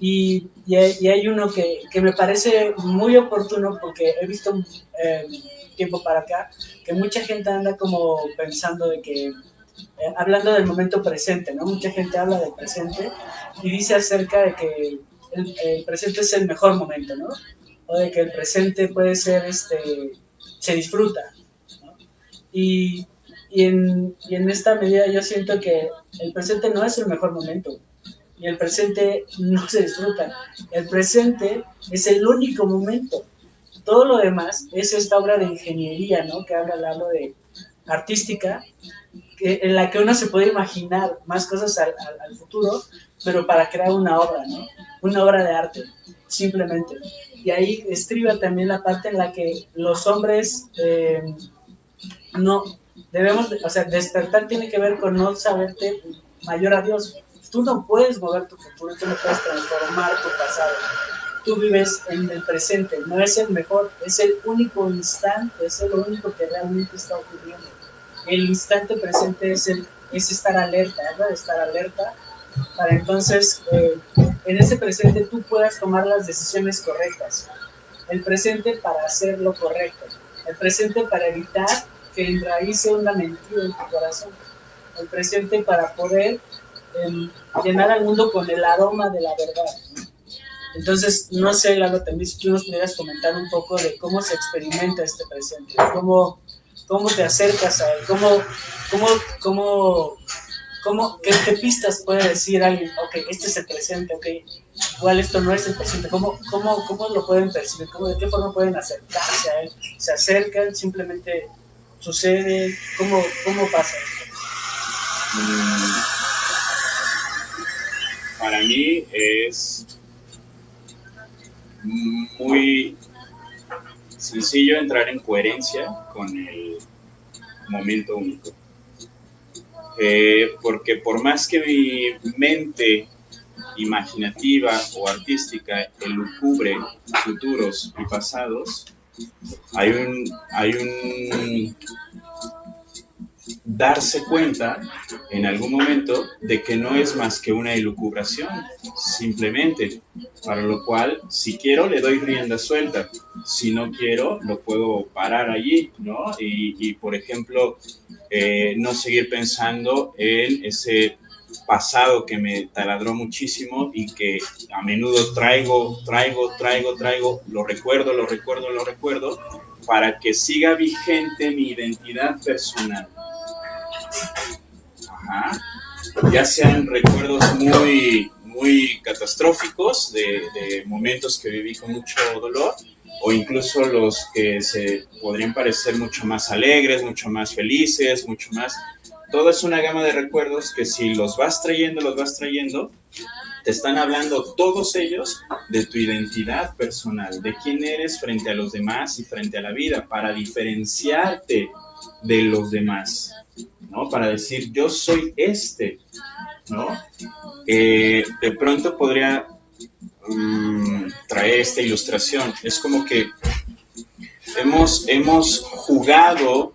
Y hay uno que me parece muy oportuno porque he visto tiempo para acá que mucha gente anda como pensando de que, hablando del momento presente, ¿no? Mucha gente habla del presente y dice acerca de que el presente es el mejor momento, ¿no? O de que el presente puede ser, se disfruta, ¿no? Y, y en esta medida yo siento que el presente no es el mejor momento y el presente no se disfruta. El presente es el único momento. Todo lo demás es esta obra de ingeniería, ¿no? Que habla Lalo de artística, en la que uno se puede imaginar más cosas al futuro, pero para crear una obra, ¿no? Una obra de arte, simplemente. Y ahí estriba también la parte en la que los hombres no debemos, o sea, despertar tiene que ver con no saberte mayor a Dios. Tú no puedes mover tu futuro, tú no puedes transformar tu pasado. Tú vives en el presente, no es el mejor, es el único instante, es lo único que realmente está ocurriendo. El instante presente es estar alerta, ¿verdad? Estar alerta para entonces en ese presente tú puedas tomar las decisiones correctas. El presente para hacer lo correcto. El presente para evitar que enraíce una mentira en tu corazón. El presente para poder llenar al mundo con el aroma de la verdad, ¿no? Entonces, no sé, Lalo, también si tú nos pudieras comentar un poco de cómo se experimenta este presente, cómo te acercas a él, cómo, cómo, qué pistas puede decir alguien, ok, este es el presente, ok, igual esto no es el presente, cómo lo pueden percibir, de qué forma pueden acercarse a él, se acercan, simplemente sucede, cómo pasa esto. Para mí es muy sencillo entrar en coherencia con el momento único. Porque por más que mi mente imaginativa o artística elucubre futuros y pasados, hay un darse cuenta en algún momento de que no es más que una elucubración, simplemente, para lo cual, si quiero, le doy rienda suelta, si no quiero, lo puedo parar allí, ¿no? Y por ejemplo, no seguir pensando en ese pasado que me taladró muchísimo y que a menudo traigo, lo recuerdo, para que siga vigente mi identidad personal. Ajá. Ya sean recuerdos muy catastróficos de momentos que viví con mucho dolor, o incluso los que se podrían parecer mucho más alegres, mucho más felices, mucho más... Todo es una gama de recuerdos que si los vas trayendo, te están hablando todos ellos de tu identidad personal, de quién eres frente a los demás y frente a la vida, para diferenciarte de los demás, ¿no? Para decir, yo soy ¿no? De pronto podría traer esta ilustración. Es como que hemos jugado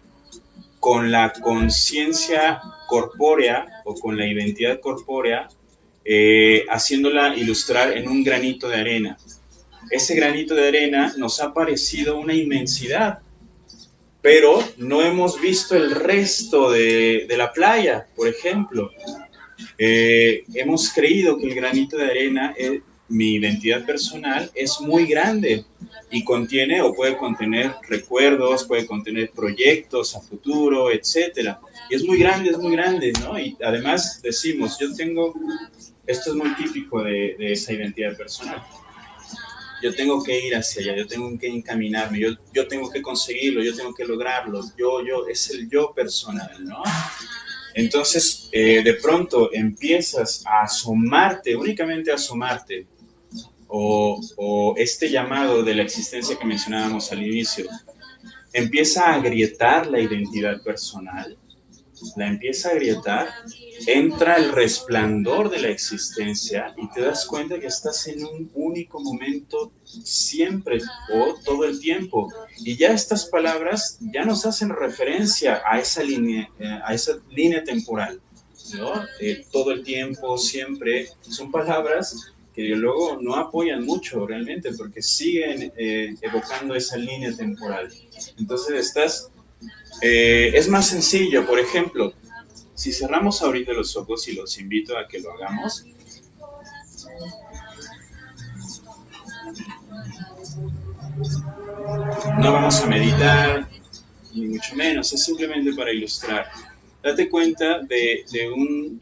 con la conciencia corpórea o con la identidad corpórea, haciéndola ilustrar en un granito de arena. Ese granito de arena nos ha parecido una inmensidad, pero no hemos visto el resto de la playa, por ejemplo. Hemos creído que el granito de arena, mi identidad personal, es muy grande y contiene o puede contener recuerdos, puede contener proyectos a futuro, etc. Y es muy grande, ¿no? Y además decimos, esto es muy típico de esa identidad personal. Yo tengo que ir hacia allá, yo tengo que encaminarme, yo tengo que conseguirlo, yo tengo que lograrlo, es el yo personal, ¿no? Entonces, de pronto empiezas a asomarte, únicamente a asomarte, o este llamado de la existencia que mencionábamos al inicio, empieza a agrietar la identidad personal, la empieza a agrietar, entra el resplandor de la existencia y te das cuenta que estás en un único momento siempre o todo el tiempo. Y ya estas palabras ya nos hacen referencia a esa línea temporal, ¿no? Todo el tiempo, siempre, son palabras que luego no apoyan mucho realmente porque siguen evocando esa línea temporal. Entonces es más sencillo, por ejemplo, si cerramos ahorita los ojos y los invito a que lo hagamos, no vamos a meditar, ni mucho menos, es simplemente para ilustrar. Date cuenta de un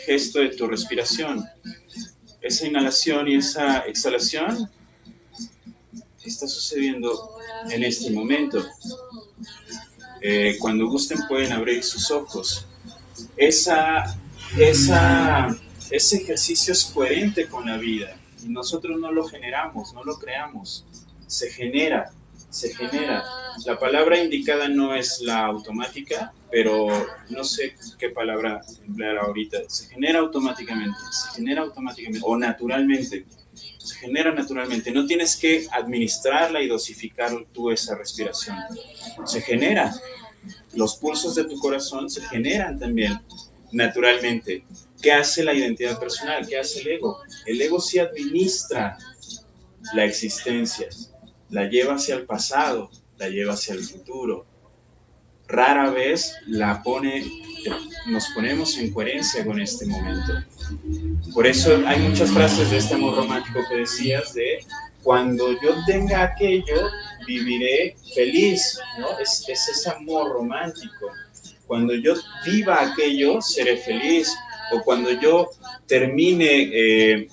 gesto de tu respiración. Esa inhalación y esa exhalación está sucediendo en este momento. Cuando gusten pueden abrir sus ojos. Ese ejercicio es coherente con la vida. Y nosotros no lo generamos, no lo creamos. Se genera. La palabra indicada no es la automática, pero no sé qué palabra emplear ahorita. Se genera automáticamente o naturalmente. Se genera naturalmente. No tienes que administrarla y dosificar tú esa respiración. Se genera. Los pulsos de tu corazón se generan también naturalmente. ¿Qué hace la identidad personal? ¿Qué hace el ego? El ego sí administra la existencia, la lleva hacia el pasado, la lleva hacia el futuro. Rara vez nos ponemos en coherencia con este momento. Por eso hay muchas frases de este amor romántico que decías de cuando yo tenga aquello, viviré feliz, ¿no? Es ese amor romántico. Cuando yo viva aquello, seré feliz. O cuando yo termine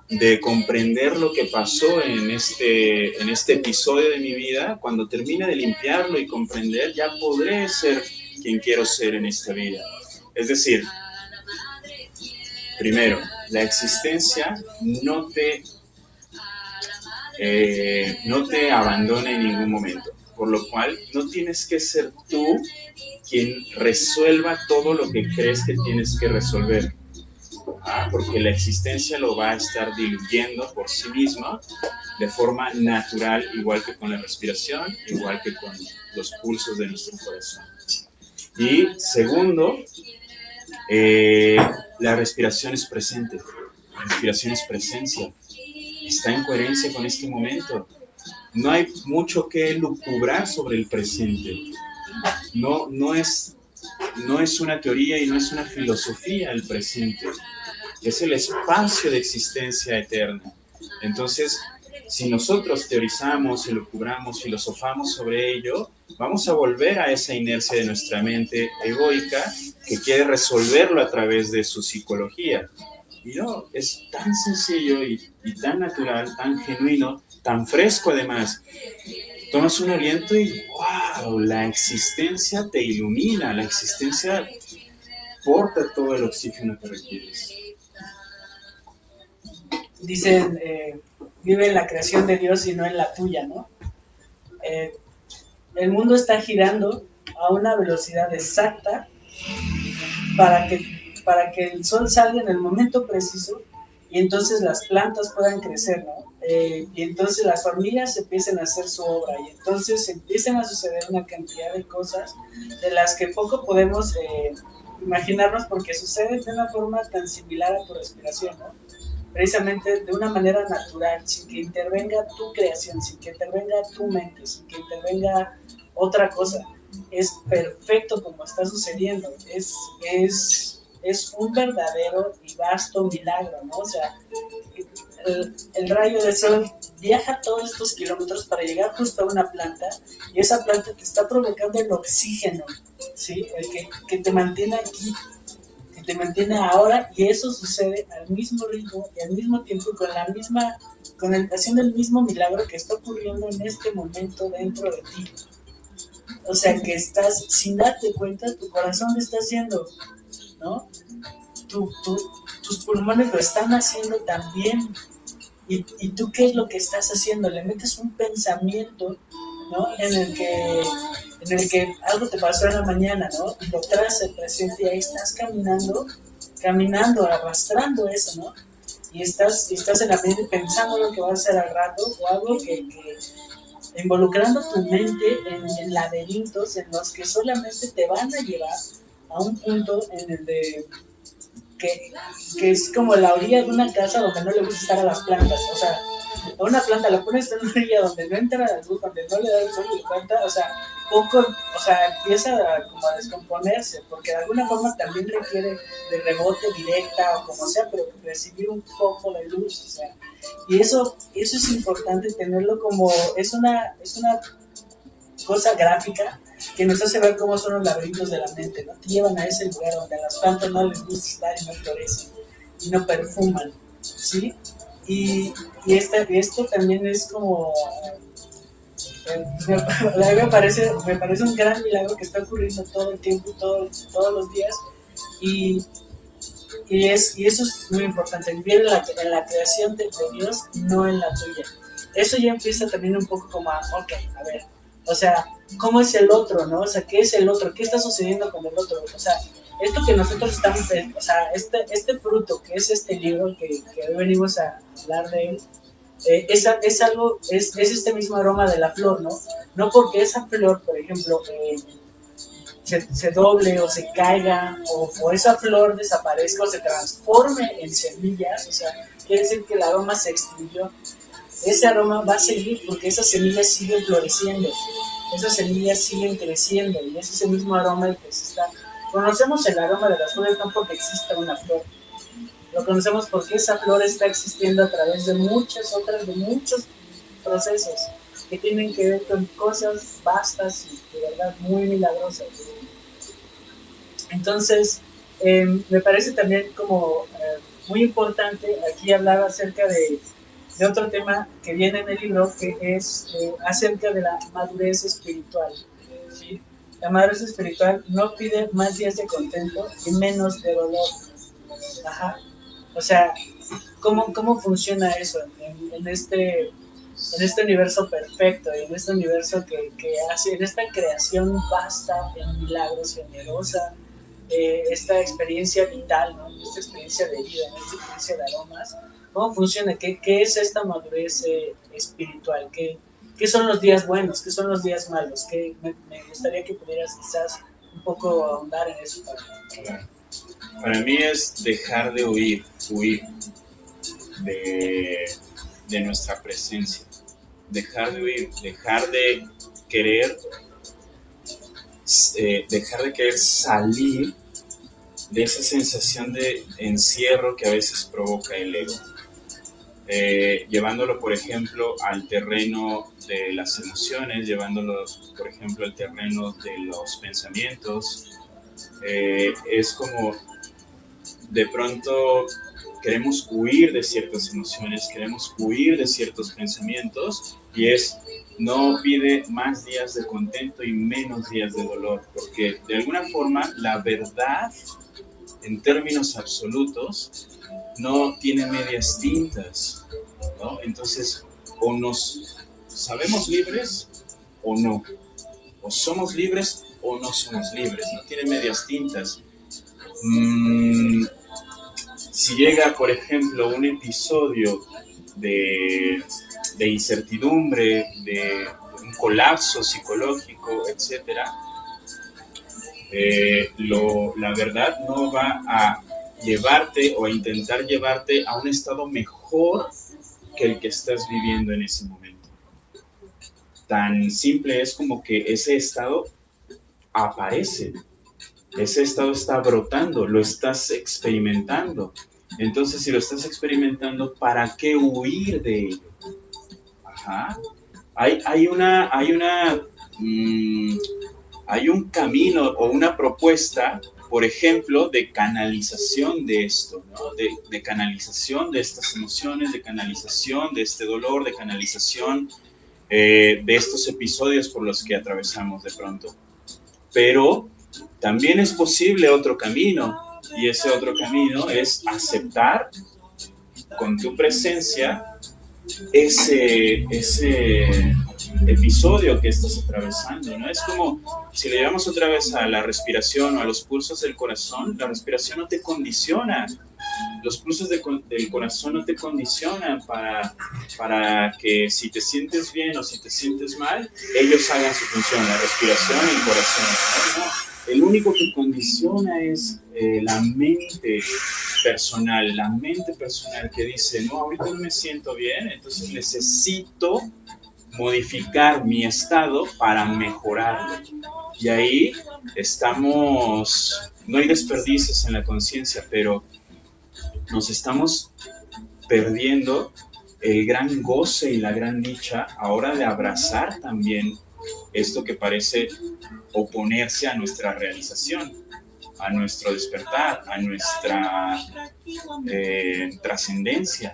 de comprender lo que pasó en este episodio de mi vida, cuando termine de limpiarlo y comprender, ya podré ser quien quiero ser en esta vida. Es decir, primero, la existencia no te abandona en ningún momento, por lo cual no tienes que ser tú quien resuelva todo lo que crees que tienes que resolver, porque la existencia lo va a estar diluyendo por sí misma de forma natural, igual que con la respiración, igual que con los pulsos de nuestro corazón. Y segundo, la respiración es presente, la respiración es presencia, está en coherencia con este momento. No hay mucho que lucubrar sobre el presente. No es una teoría y no es una filosofía el presente. Es el espacio de existencia eterna. Entonces, si nosotros teorizamos, elucubramos, filosofamos sobre ello, vamos a volver a esa inercia de nuestra mente egoica que quiere resolverlo a través de su psicología. Y no, es tan sencillo y tan natural, tan genuino, tan fresco además. Tomas un aliento y ¡wow! La existencia te ilumina, la existencia porta todo el oxígeno que requieres. Dicen, vive en la creación de Dios y no en la tuya, ¿no? El mundo está girando a una velocidad exacta para que el sol salga en el momento preciso y entonces las plantas puedan crecer, ¿no? Y entonces las familias empiecen a hacer su obra y entonces empiecen a suceder una cantidad de cosas de las que poco podemos imaginarnos porque suceden de una forma tan similar a tu respiración, ¿no? Precisamente de una manera natural, sin que intervenga tu creación, sin que intervenga tu mente, sin que intervenga otra cosa. Es perfecto como está sucediendo, es un verdadero y vasto milagro, ¿no? O sea, el rayo del sol viaja todos estos kilómetros para llegar justo a una planta y esa planta te está provocando el oxígeno, ¿sí? El que te mantiene aquí, que te mantiene ahora, y eso sucede al mismo ritmo y al mismo tiempo haciendo el mismo milagro que está ocurriendo en este momento dentro de ti. O sea que estás, sin darte cuenta, tu corazón lo está haciendo, ¿no? Tus pulmones lo están haciendo también. y tú qué es lo que estás haciendo, le metes un pensamiento, ¿no? En el que algo te pasó en la mañana, ¿no? Y lo traes al presente y ahí estás caminando, arrastrando eso, ¿no? Y estás en la mente pensando lo que vas a hacer al rato o algo que involucrando tu mente en laberintos en los que solamente te van a llevar a un punto en el de que, que es como la orilla de una casa donde no le gusta estar a las plantas, o sea, a una planta la pones en una orilla donde no entra la luz, donde no le da el sol y la planta, o sea, empieza como a descomponerse, porque de alguna forma también requiere de rebote directa o como sea, pero recibir un poco de luz, o sea, y eso es importante tenerlo como, es una cosa gráfica que nos hace ver cómo son los laberintos de la mente, ¿no? Te llevan a ese lugar donde a las plantas no les gusta estar y no florecen y no perfuman, ¿sí? Y esto también es como, me parece un gran milagro que está ocurriendo todo el tiempo, todos los días, y, y eso es muy importante, vivir en la creación de Dios, no en la tuya. Eso ya empieza también un poco como ok, a ver, o sea, ¿cómo es el otro, no? O sea, ¿qué es el otro? ¿Qué está sucediendo con el otro? O sea, esto que nosotros estamos, o sea, este fruto que es este libro que hoy venimos a hablar de él, es este mismo aroma de la flor, ¿no? No porque esa flor, por ejemplo, se doble o se caiga o esa flor desaparezca o se transforme en semillas, o sea, quiere decir que el aroma se extinguió. Ese aroma va a seguir porque esas semillas siguen floreciendo, esas semillas siguen creciendo y es ese mismo aroma el que se está... Conocemos el aroma de las flores no porque exista una flor, lo conocemos porque esa flor está existiendo a través de muchas otras, de muchos procesos que tienen que ver con cosas vastas y de verdad muy milagrosas. Entonces, me parece también como muy importante aquí hablar acerca de otro tema que viene en el libro, que es acerca de la madurez espiritual. ¿Sí? La madurez espiritual no pide más días de contento y menos de dolor. Ajá. O sea, ¿cómo funciona eso en este universo perfecto, en este universo que hace, en esta creación vasta, en milagros, generosa, esta experiencia vital, ¿no? Esta experiencia de vida, ¿no? Esta experiencia de aromas? ¿Cómo funciona? ¿Qué es esta madurez espiritual? ¿Qué son los días buenos? ¿Qué son los días malos? Me gustaría que pudieras quizás un poco ahondar en eso. Claro. Para mí es dejar de huir de nuestra presencia, dejar de huir, dejar de querer salir de esa sensación de encierro que a veces provoca el ego. Llevándolo, por ejemplo, al terreno de las emociones, llevándolo, por ejemplo, al terreno de los pensamientos, es como de pronto queremos huir de ciertas emociones, queremos huir de ciertos pensamientos y no pide más días de contento y menos días de dolor, porque de alguna forma la verdad en términos absolutos no tiene medias tintas, ¿no? Entonces, o nos sabemos libres o no, o somos libres o no somos libres, no tiene medias tintas. Si llega, por ejemplo, un episodio de incertidumbre, de un colapso psicológico, etcétera, la verdad no va a llevarte o a intentar llevarte a un estado mejor que el que estás viviendo en ese momento. Tan simple es como que ese estado aparece, ese estado está brotando, lo estás experimentando. Entonces, si lo estás experimentando, ¿para qué huir de ello? Ajá. Hay un camino o una propuesta, por ejemplo, de canalización de esto, ¿no? De canalización de estas emociones, de canalización de este dolor, de canalización de estos episodios por los que atravesamos de pronto. Pero también es posible otro camino, y ese otro camino es aceptar con tu presencia ese episodio que estás atravesando, ¿no? Es como si le llevamos otra vez a la respiración o a los pulsos del corazón, la respiración no te condiciona, los pulsos del corazón no te condicionan para que si te sientes bien o si te sientes mal, ellos hagan su función, la respiración y el corazón, ¿no? El único que condiciona es la mente personal que dice, no, ahorita no me siento bien, entonces necesito modificar mi estado para mejorarlo. Y ahí estamos, no hay desperdicios en la conciencia, pero nos estamos perdiendo el gran goce y la gran dicha ahora de abrazar también esto que parece oponerse a nuestra realización, a nuestro despertar, a nuestra trascendencia.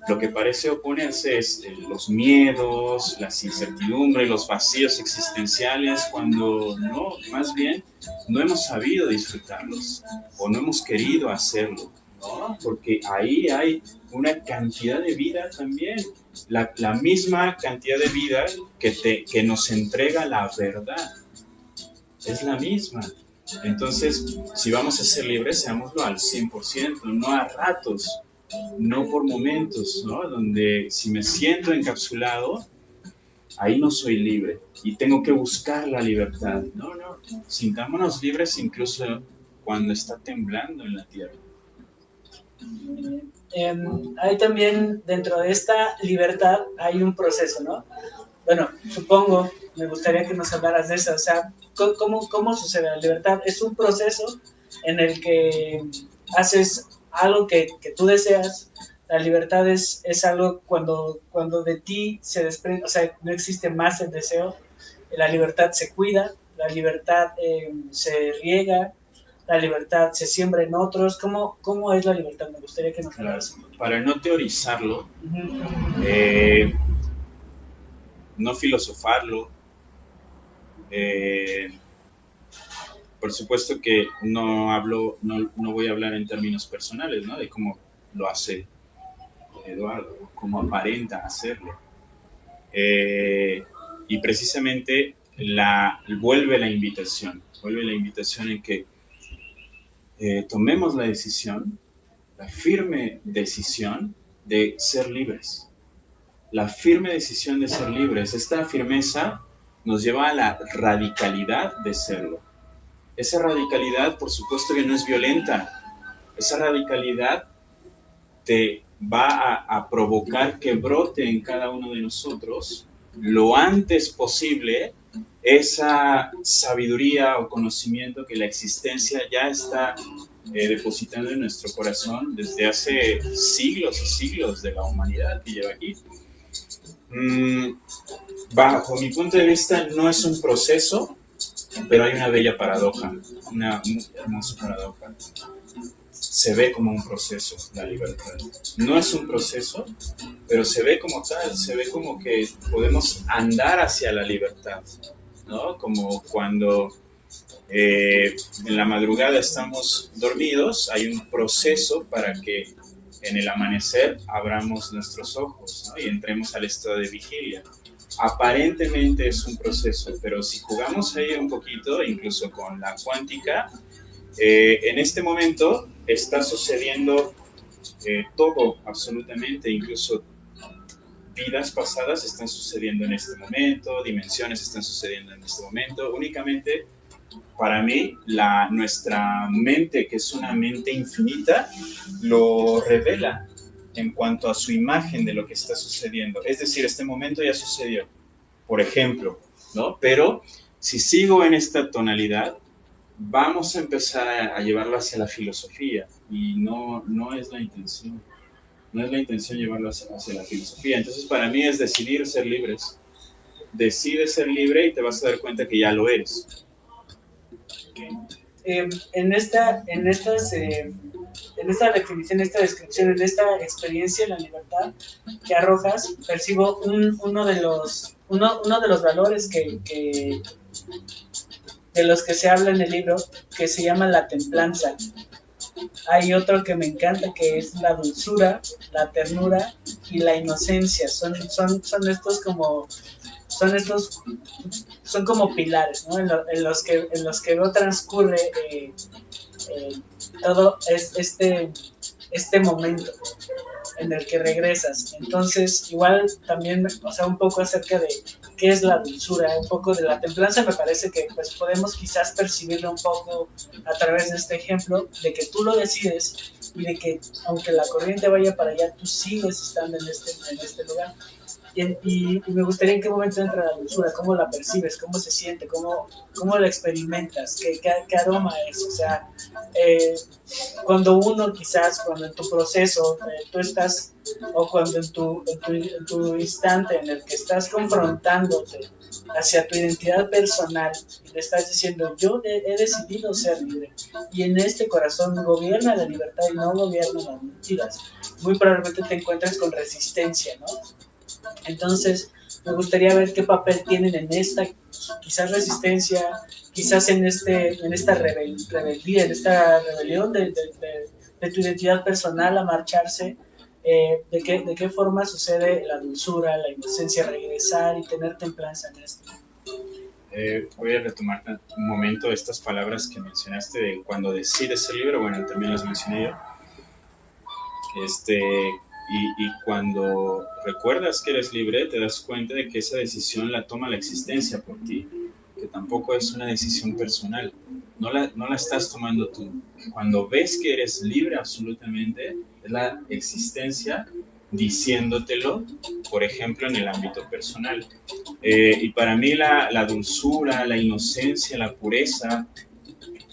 Lo que parece oponerse es los miedos, las incertidumbres, los vacíos existenciales, cuando no, más bien no hemos sabido disfrutarlos o no hemos querido hacerlo, ¿no? Porque ahí hay una cantidad de vida también, la misma cantidad de vida que nos entrega la verdad, es la misma. Entonces, si vamos a ser libres, seámoslo al 100%, no a ratos, no por momentos, ¿no? Donde si me siento encapsulado, ahí no soy libre y tengo que buscar la libertad. No, no, sintámonos libres incluso cuando está temblando en la tierra. Hay también, dentro de esta libertad, hay un proceso, ¿no? Bueno, supongo, me gustaría que nos hablaras de eso, o sea, ¿cómo sucede la libertad? Es un proceso en el que haces algo que tú deseas. La libertad es algo cuando de ti se desprende, o sea, no existe más el deseo, la libertad se cuida, la libertad se riega, la libertad se siembra en otros. ¿Cómo es la libertad? Me gustaría que nos hablaras. Para no teorizarlo, no filosofarlo, por supuesto que no voy a hablar en términos personales, ¿no? De cómo lo hace Eduardo, cómo aparenta hacerlo. Y precisamente vuelve la invitación en que tomemos la decisión, la firme decisión de ser libres. La firme decisión de ser libres. Esta firmeza nos lleva a la radicalidad de serlo. Esa radicalidad, por supuesto que no es violenta. Esa radicalidad te va a provocar que brote en cada uno de nosotros lo antes posible esa sabiduría o conocimiento que la existencia ya está depositando en nuestro corazón desde hace siglos y siglos de la humanidad que lleva aquí. Bajo mi punto de vista no es un proceso, pero hay una bella paradoja, una muy hermosa paradoja. Se ve como un proceso la libertad. No es un proceso, pero se ve como tal, se ve como que podemos andar hacia la libertad, ¿no? Como cuando en la madrugada estamos dormidos, hay un proceso para que en el amanecer abramos nuestros ojos, ¿no? Y entremos al estado de vigilia. Aparentemente es un proceso, pero si jugamos ahí un poquito, incluso con la cuántica, en este momento está sucediendo todo, absolutamente, incluso vidas pasadas están sucediendo en este momento, dimensiones están sucediendo en este momento. Únicamente, para mí, nuestra mente, que es una mente infinita, lo revela en cuanto a su imagen de lo que está sucediendo. Es decir, este momento ya sucedió, por ejemplo, ¿no? Pero si sigo en esta tonalidad, vamos a empezar a llevarlo hacia la filosofía y no es la intención. No es la intención llevarlo hacia la filosofía. Entonces, para mí es decidir ser libres. Decide ser libre y te vas a dar cuenta que ya lo eres. En esta definición, esta descripción, en esta experiencia de la libertad que arrojas, percibo uno de los valores de los que se habla en el libro, que se llama la templanza. hay otro que me encanta, que es la dulzura, la ternura y la inocencia. Son estos como, son estos, son como pilares, ¿no? En los que no transcurre eh, todo este momento en el que regresas. Entonces, igual también, o sea, un poco acerca de qué es la dulzura, un poco de la templanza, me parece que pues podemos quizás percibirlo un poco a través de este ejemplo, de que tú lo decides y de que aunque la corriente vaya para allá, tú sigues estando en este lugar. Y me gustaría en qué momento entra la dulzura, cómo la percibes, cómo se siente, cómo la experimentas, qué aroma es. O sea, eh, cuando uno quizás, cuando en tu proceso tú estás, o cuando en tu instante en el que estás confrontándote hacia tu identidad personal y le estás diciendo, yo he decidido ser libre y en este corazón gobierna la libertad y no gobiernan las mentiras, muy probablemente te encuentres con resistencia, ¿no? Entonces, me gustaría ver qué papel tienen en esta, quizás resistencia, quizás en esta rebeldía, en esta rebelión de tu identidad personal a marcharse. De qué forma sucede la dulzura, la inocencia, regresar y tener templanza en esto? Voy a retomar un momento estas palabras que mencionaste de cuando decides ser libre, bueno, también las mencioné yo. Y cuando recuerdas que eres libre, te das cuenta de que esa decisión la toma la existencia por ti, que tampoco es una decisión personal, no la estás tomando tú. Cuando ves que eres libre absolutamente, es la existencia diciéndotelo, por ejemplo, en el ámbito personal. Y para mí la dulzura, la inocencia, la pureza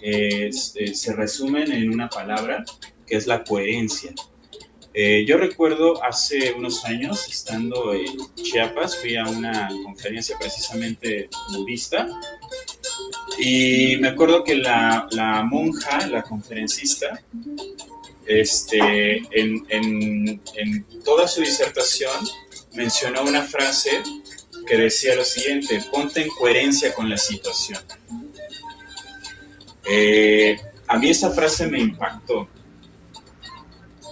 se resumen en una palabra que es la coherencia. Yo recuerdo hace unos años, estando en Chiapas, fui a una conferencia precisamente budista y me acuerdo que la monja, la conferencista, en toda su disertación mencionó una frase que decía lo siguiente: ponte en coherencia con la situación. A mí esa frase me impactó.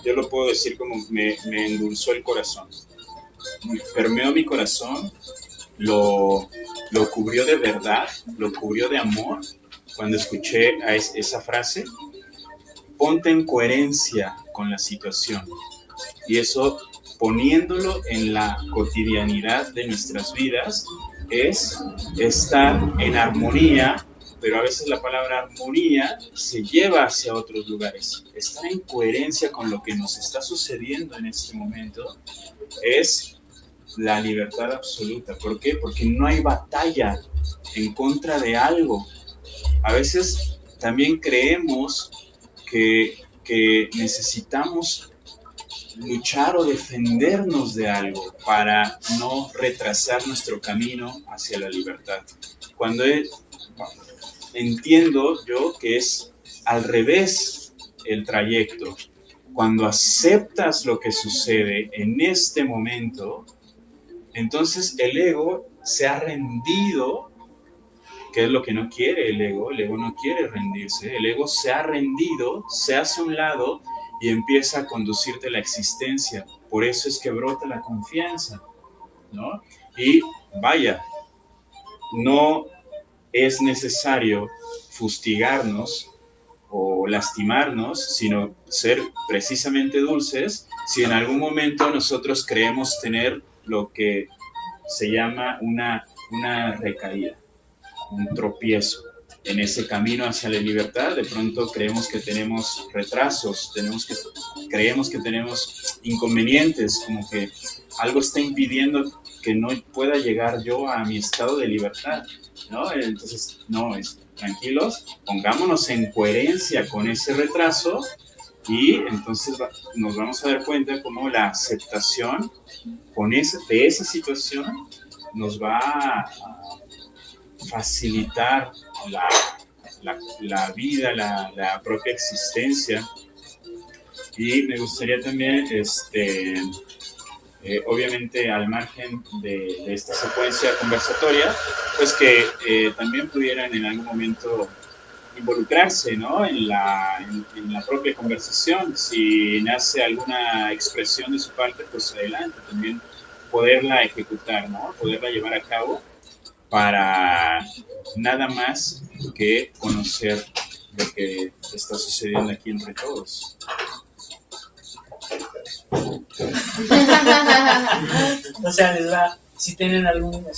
Yo lo puedo decir como me endulzó el corazón. Permeó mi corazón, lo cubrió de verdad, lo cubrió de amor cuando escuché esa frase. Ponte en coherencia con la situación. Y eso, poniéndolo en la cotidianidad de nuestras vidas, es estar en armonía, pero a veces la palabra armonía se lleva hacia otros lugares. Estar en coherencia con lo que nos está sucediendo en este momento es la libertad absoluta. ¿Por qué? Porque no hay batalla en contra de algo. A veces también creemos que necesitamos luchar o defendernos de algo para no retrasar nuestro camino hacia la libertad. Cuando entiendo yo que es al revés el trayecto. Cuando aceptas lo que sucede en este momento, entonces el ego se ha rendido, que es lo que no quiere el ego no quiere rendirse, el ego se ha rendido, se hace a un lado y empieza a conducirte la existencia. Por eso es que brota la confianza, ¿no? Y vaya, no es necesario fustigarnos o lastimarnos, sino ser precisamente dulces si en algún momento nosotros creemos tener lo que se llama una recaída, un tropiezo. En ese camino hacia la libertad, de pronto creemos que tenemos retrasos, creemos que tenemos inconvenientes, como que algo está impidiendo que no pueda llegar yo a mi estado de libertad, ¿no? Entonces, no, tranquilos, pongámonos en coherencia con ese retraso y entonces nos vamos a dar cuenta cómo la aceptación de esa situación nos va a facilitar la vida, la propia existencia. Y me gustaría también, obviamente al margen de esta secuencia conversatoria, pues que también pudieran en algún momento involucrarse, ¿no? En la propia conversación. Si nace alguna expresión de su parte, pues adelante, también poderla ejecutar, ¿no? Poderla llevar a cabo para nada más que conocer lo que está sucediendo aquí entre todos. O sea, les va, si tienen alguna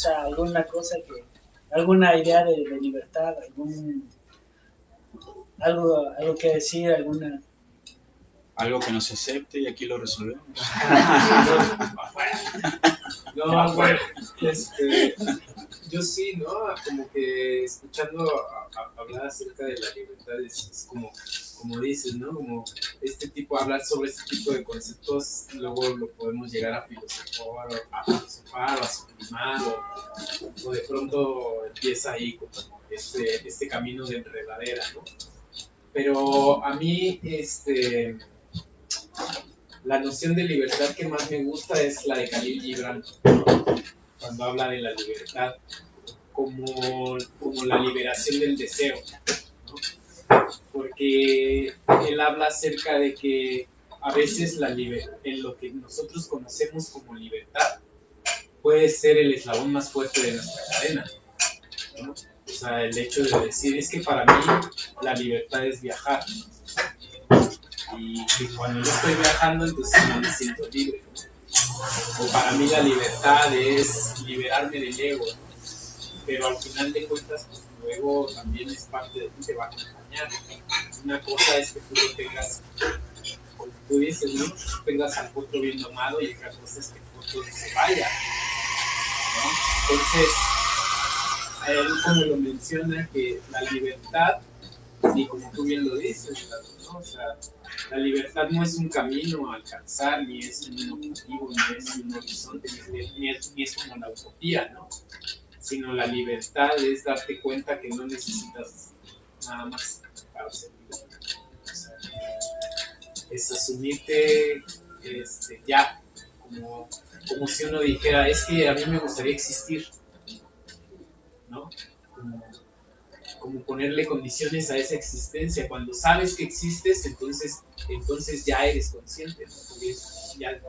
cosa alguna idea de libertad, algo que decir, alguna. Algo que no se acepte y aquí lo resolvemos. No, bueno, yo sí, ¿no? Como que escuchando hablar acerca de la libertad es como dices, ¿no? Como hablar sobre este tipo de conceptos, luego lo podemos llegar a filosofar o a sublimar, o de pronto empieza ahí como este camino de enredadera, ¿no? Pero a mí, la noción de libertad que más me gusta es la de Khalil Gibran, cuando habla de la libertad como la liberación del deseo, ¿no? Porque él habla acerca de que a veces en lo que nosotros conocemos como libertad puede ser el eslabón más fuerte de nuestra cadena, ¿no? O sea, el hecho de decir, es que para mí la libertad es viajar, y cuando yo estoy viajando, entonces no me siento libre, ¿no? O para mí la libertad es liberarme del ego, ¿no? Pero al final de cuentas, pues tu ego también es parte de ti, te va a acompañar. Una cosa es que tú lo tengas, como tú dices, ¿no? Tú tengas al otro bien domado, y otra cosa es que el otro se vaya, ¿no? Entonces, él como lo menciona, que la libertad, y como tú bien lo dices, ¿no? O sea, la libertad no es un camino a alcanzar, ni es un objetivo, ni es un horizonte, ni es como la utopía, ¿no? Sino la libertad es darte cuenta que no necesitas nada más para ser libre. O sea, es asumirte ya, como si uno dijera, es que a mí me gustaría existir, ¿no? Como ponerle condiciones a esa existencia. Cuando sabes que existes, entonces ya eres consciente, ¿no? Porque ya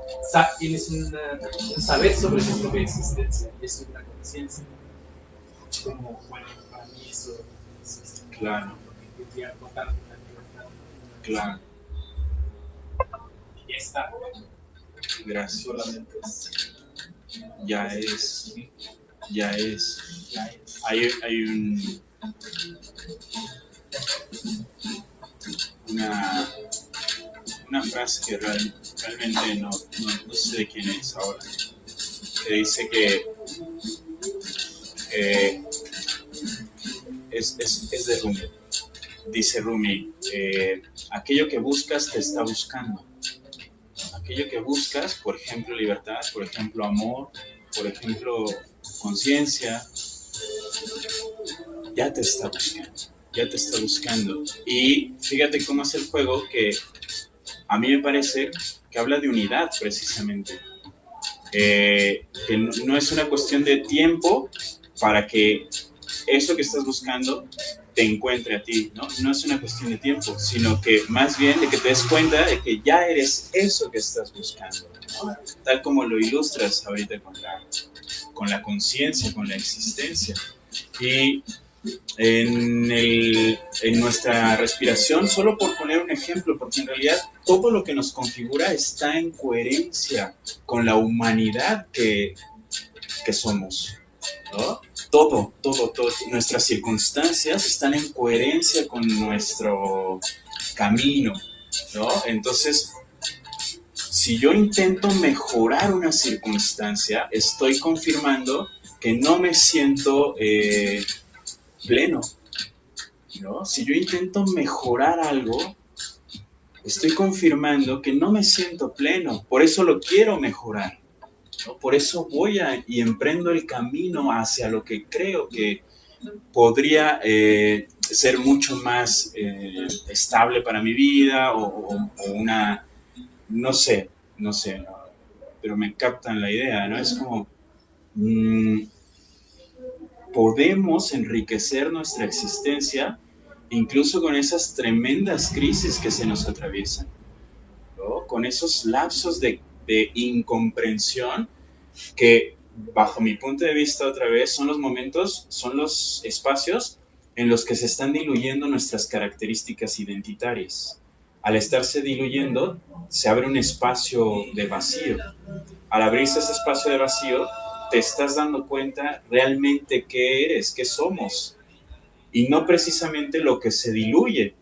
tienes un saber sobre tu propia existencia, y es una conciencia. Como, bueno, para mí eso es Claro, lo que quería contar con la libertad. claro. Ya está. Gracias. Solamente es. Ya es. Ya es. Hay una frase que realmente no sé de quién es ahora, que dice que es de Rumi. Dice Rumi, aquello que buscas te está buscando. Aquello que buscas, por ejemplo, libertad, por ejemplo, amor, por ejemplo, conciencia, ya te está buscando. Ya te está buscando. Y fíjate cómo es el juego, que a mí me parece que habla de unidad precisamente. Que no es una cuestión de tiempo para que eso que estás buscando te encuentre a ti, ¿no? No es una cuestión de tiempo, sino que más bien de que te des cuenta de que ya eres eso que estás buscando, ¿no? Tal como lo ilustras ahorita con la conciencia, con la existencia. Y en nuestra respiración, solo por poner un ejemplo, porque en realidad todo lo que nos configura está en coherencia con la humanidad que somos, ¿no? Todo. Nuestras circunstancias están en coherencia con nuestro camino, ¿no? Entonces, si yo intento mejorar una circunstancia, estoy confirmando que no me siento pleno, ¿no? Si yo intento mejorar algo, estoy confirmando que no me siento pleno, por eso lo quiero mejorar, ¿no? Por eso y emprendo el camino hacia lo que creo que podría ser mucho más estable para mi vida, o una, no sé, ¿no? Pero me captan la idea, ¿no? Es como, podemos enriquecer nuestra existencia incluso con esas tremendas crisis que se nos atraviesan, ¿no? Con esos lapsos de incomprensión que, bajo mi punto de vista otra vez, son los momentos, son los espacios en los que se están diluyendo nuestras características identitarias. Al estarse diluyendo, se abre un espacio de vacío. Al abrirse ese espacio de vacío, te estás dando cuenta realmente qué eres, qué somos, y no precisamente lo que se diluye,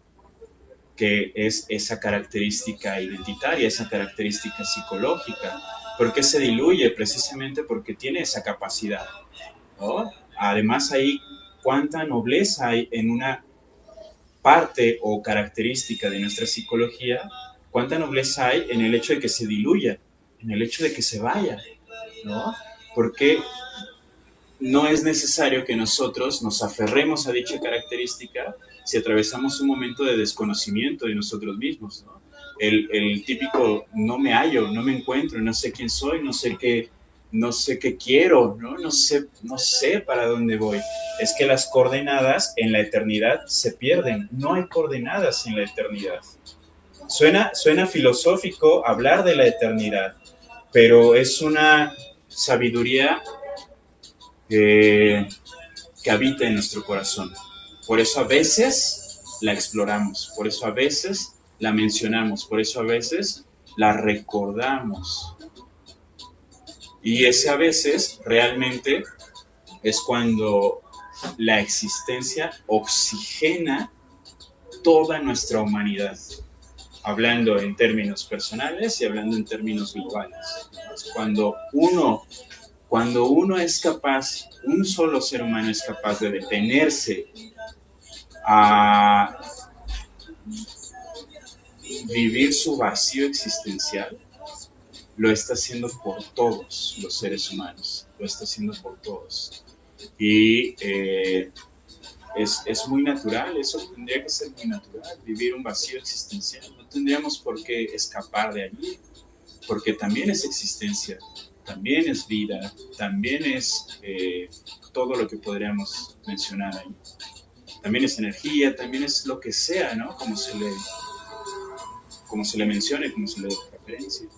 que es esa característica identitaria, esa característica psicológica. ¿Por qué se diluye? Precisamente porque tiene esa capacidad, ¿no? Además, hay cuánta nobleza hay en una parte o característica de nuestra psicología, cuánta nobleza hay en el hecho de que se diluya, en el hecho de que se vaya, ¿no? Porque no es necesario que nosotros nos aferremos a dicha característica si atravesamos un momento de desconocimiento de nosotros mismos, ¿no? El típico no me hallo, no me encuentro, no sé quién soy, no sé qué quiero, ¿no? No sé para dónde voy. Es que las coordenadas en la eternidad se pierden, no hay coordenadas en la eternidad. Suena filosófico hablar de la eternidad, pero es una sabiduría que habita en nuestro corazón. Por eso a veces la exploramos, por eso a veces la mencionamos, por eso a veces la recordamos. Y ese a veces realmente es cuando la existencia oxigena toda nuestra humanidad, hablando en términos personales y hablando en términos globales. Cuando uno es capaz, un solo ser humano es capaz de detenerse a vivir su vacío existencial, lo está haciendo por todos los seres humanos, lo está haciendo por todos. Y es muy natural, eso tendría que ser muy natural, vivir un vacío existencial. No tendríamos por qué escapar de allí, porque también es existencia, también es vida, también es todo lo que podríamos mencionar ahí. También es energía, también es lo que sea, ¿no? Como se le mencione, como se le dé referencia.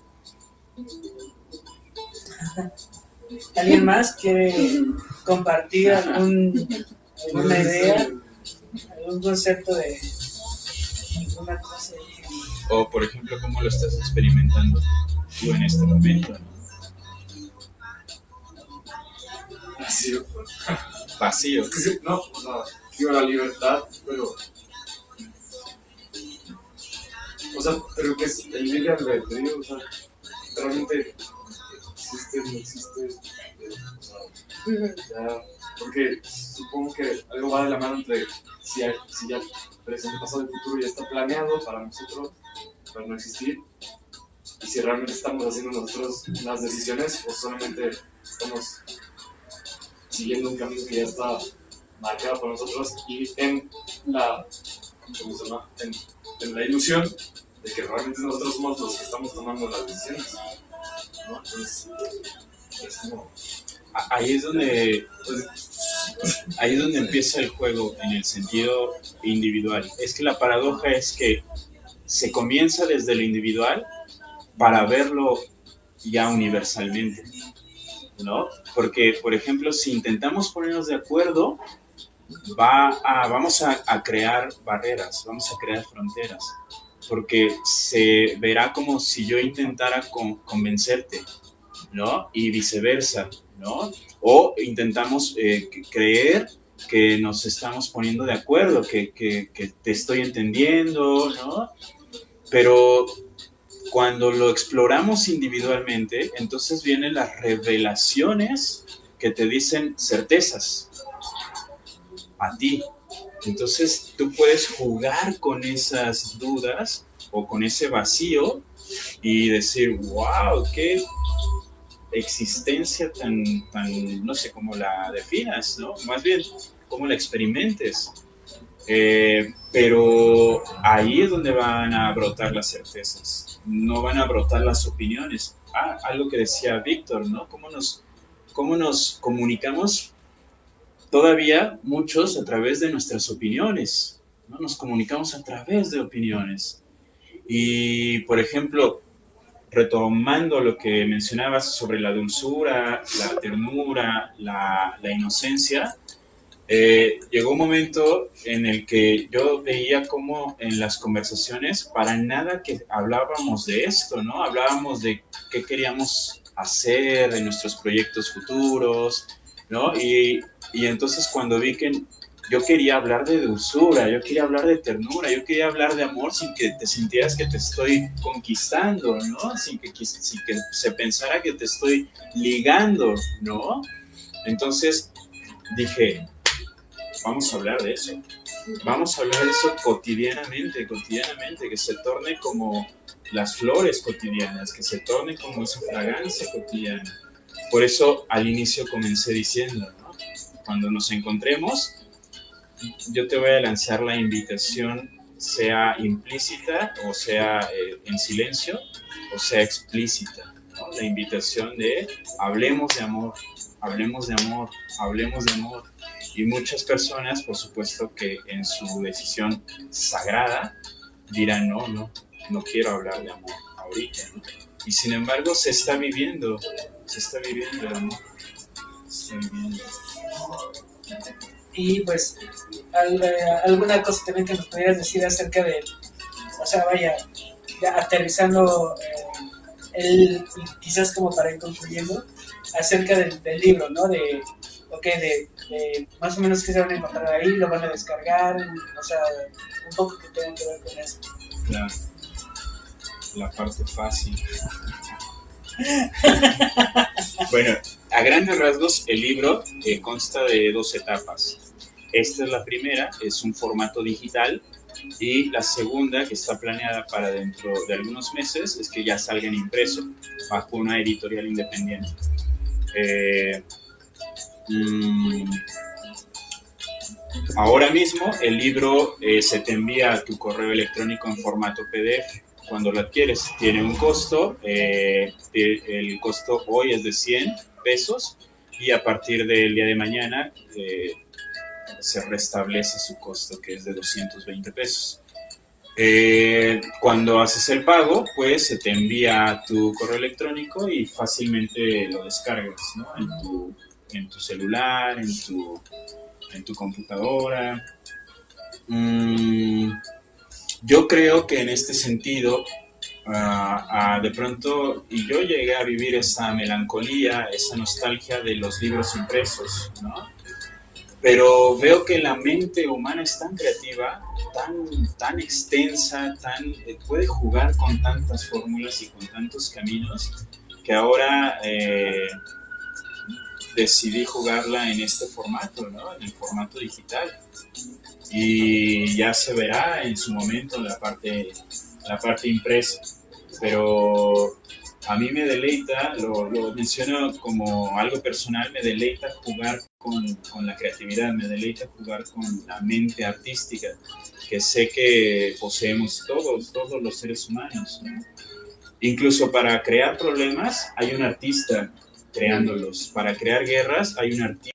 ¿Alguien más quiere compartir alguna idea, algún concepto de alguna cosa? O, por ejemplo, cómo lo estás experimentando tú en este momento, ¿no? Vacío. Vacío. No, o sea, quiero la libertad, pero. O sea, pero que es el libre albedrío, o sea, realmente existe, no existe. O sea, ya. Porque supongo que algo va de la mano entre si ya presente, pasado y futuro ya está planeado para nosotros, para no existir, y si realmente estamos haciendo nosotros las decisiones o solamente estamos siguiendo un camino que ya está marcado por nosotros y en la, ¿cómo se llama? En la ilusión de que realmente nosotros somos los que estamos tomando las decisiones, ¿no? Entonces, es como... Ahí es donde empieza el juego en el sentido individual. Es que la paradoja es que se comienza desde lo individual para verlo ya universalmente, ¿no? Porque, por ejemplo, si intentamos ponernos de acuerdo, vamos a crear barreras, vamos a crear fronteras, porque se verá como si yo intentara convencerte, ¿no? Y viceversa, ¿no? O intentamos creer que nos estamos poniendo de acuerdo, que te estoy entendiendo, ¿no? Pero cuando lo exploramos individualmente, entonces vienen las revelaciones que te dicen certezas a ti. Entonces tú puedes jugar con esas dudas o con ese vacío y decir, wow, qué existencia tan, no sé cómo la definas, ¿no? Más bien, cómo la experimentes. Pero ahí es donde van a brotar las certezas, no van a brotar las opiniones. Algo que decía Víctor, ¿no? ¿Cómo nos comunicamos todavía muchos a través de nuestras opiniones, ¿no? Nos comunicamos a través de opiniones. Y, por ejemplo, retomando lo que mencionabas sobre la dulzura, la ternura, la inocencia, llegó un momento en el que yo veía como en las conversaciones para nada que hablábamos de esto, ¿no? Hablábamos de qué queríamos hacer en nuestros proyectos futuros, ¿no? Y entonces cuando vi que yo quería hablar de dulzura, yo quería hablar de ternura, yo quería hablar de amor sin que te sintieras que te estoy conquistando, ¿no? Sin que se pensara que te estoy ligando, ¿no? Entonces dije, vamos a hablar de eso. Vamos a hablar de eso cotidianamente, que se torne como las flores cotidianas, que se torne como esa fragancia cotidiana. Por eso al inicio comencé diciendo, ¿no? Cuando nos encontremos, yo te voy a lanzar la invitación, sea implícita o sea en silencio, o sea explícita, ¿no? La invitación de hablemos de amor, hablemos de amor, hablemos de amor. Y muchas personas, por supuesto, que en su decisión sagrada dirán, no quiero hablar de amor ahorita, ¿no? Y sin embargo se está viviendo el amor, se está viviendo. Y pues, alguna cosa también que nos pudieras decir acerca de, o sea, vaya, ya aterrizando, quizás como para ir concluyendo, acerca del libro, ¿no? De más o menos qué se van a encontrar ahí, lo van a descargar, o sea, un poco que tenga que ver con eso. La parte fácil. Bueno, a grandes rasgos, el libro consta de 2 etapas. Esta es la primera, es un formato digital, y la segunda, que está planeada para dentro de algunos meses, es que ya salga en impreso, bajo una editorial independiente. Ahora mismo el libro se te envía a tu correo electrónico en formato PDF. Cuando lo adquieres tiene un costo, el costo hoy es de 100 pesos y a partir del día de mañana se restablece su costo, que es de 220 pesos. Cuando haces el pago, pues se te envía a tu correo electrónico y fácilmente lo descargas, ¿no? En tu celular, en tu computadora. Yo creo que en este sentido, de pronto, y yo llegué a vivir esa melancolía, esa nostalgia de los libros impresos, ¿no? Pero veo que la mente humana es tan creativa, tan extensa, puede jugar con tantas fórmulas y con tantos caminos, que ahora decidí jugarla en este formato, ¿no? En el formato digital. Y ya se verá en su momento la parte impresa. Pero a mí me deleita, lo menciono como algo personal, me deleita jugar con la creatividad, me deleita jugar con la mente artística, que sé que poseemos todos los seres humanos, ¿no? Incluso para crear problemas hay un artista creándolos, para crear guerras hay un artista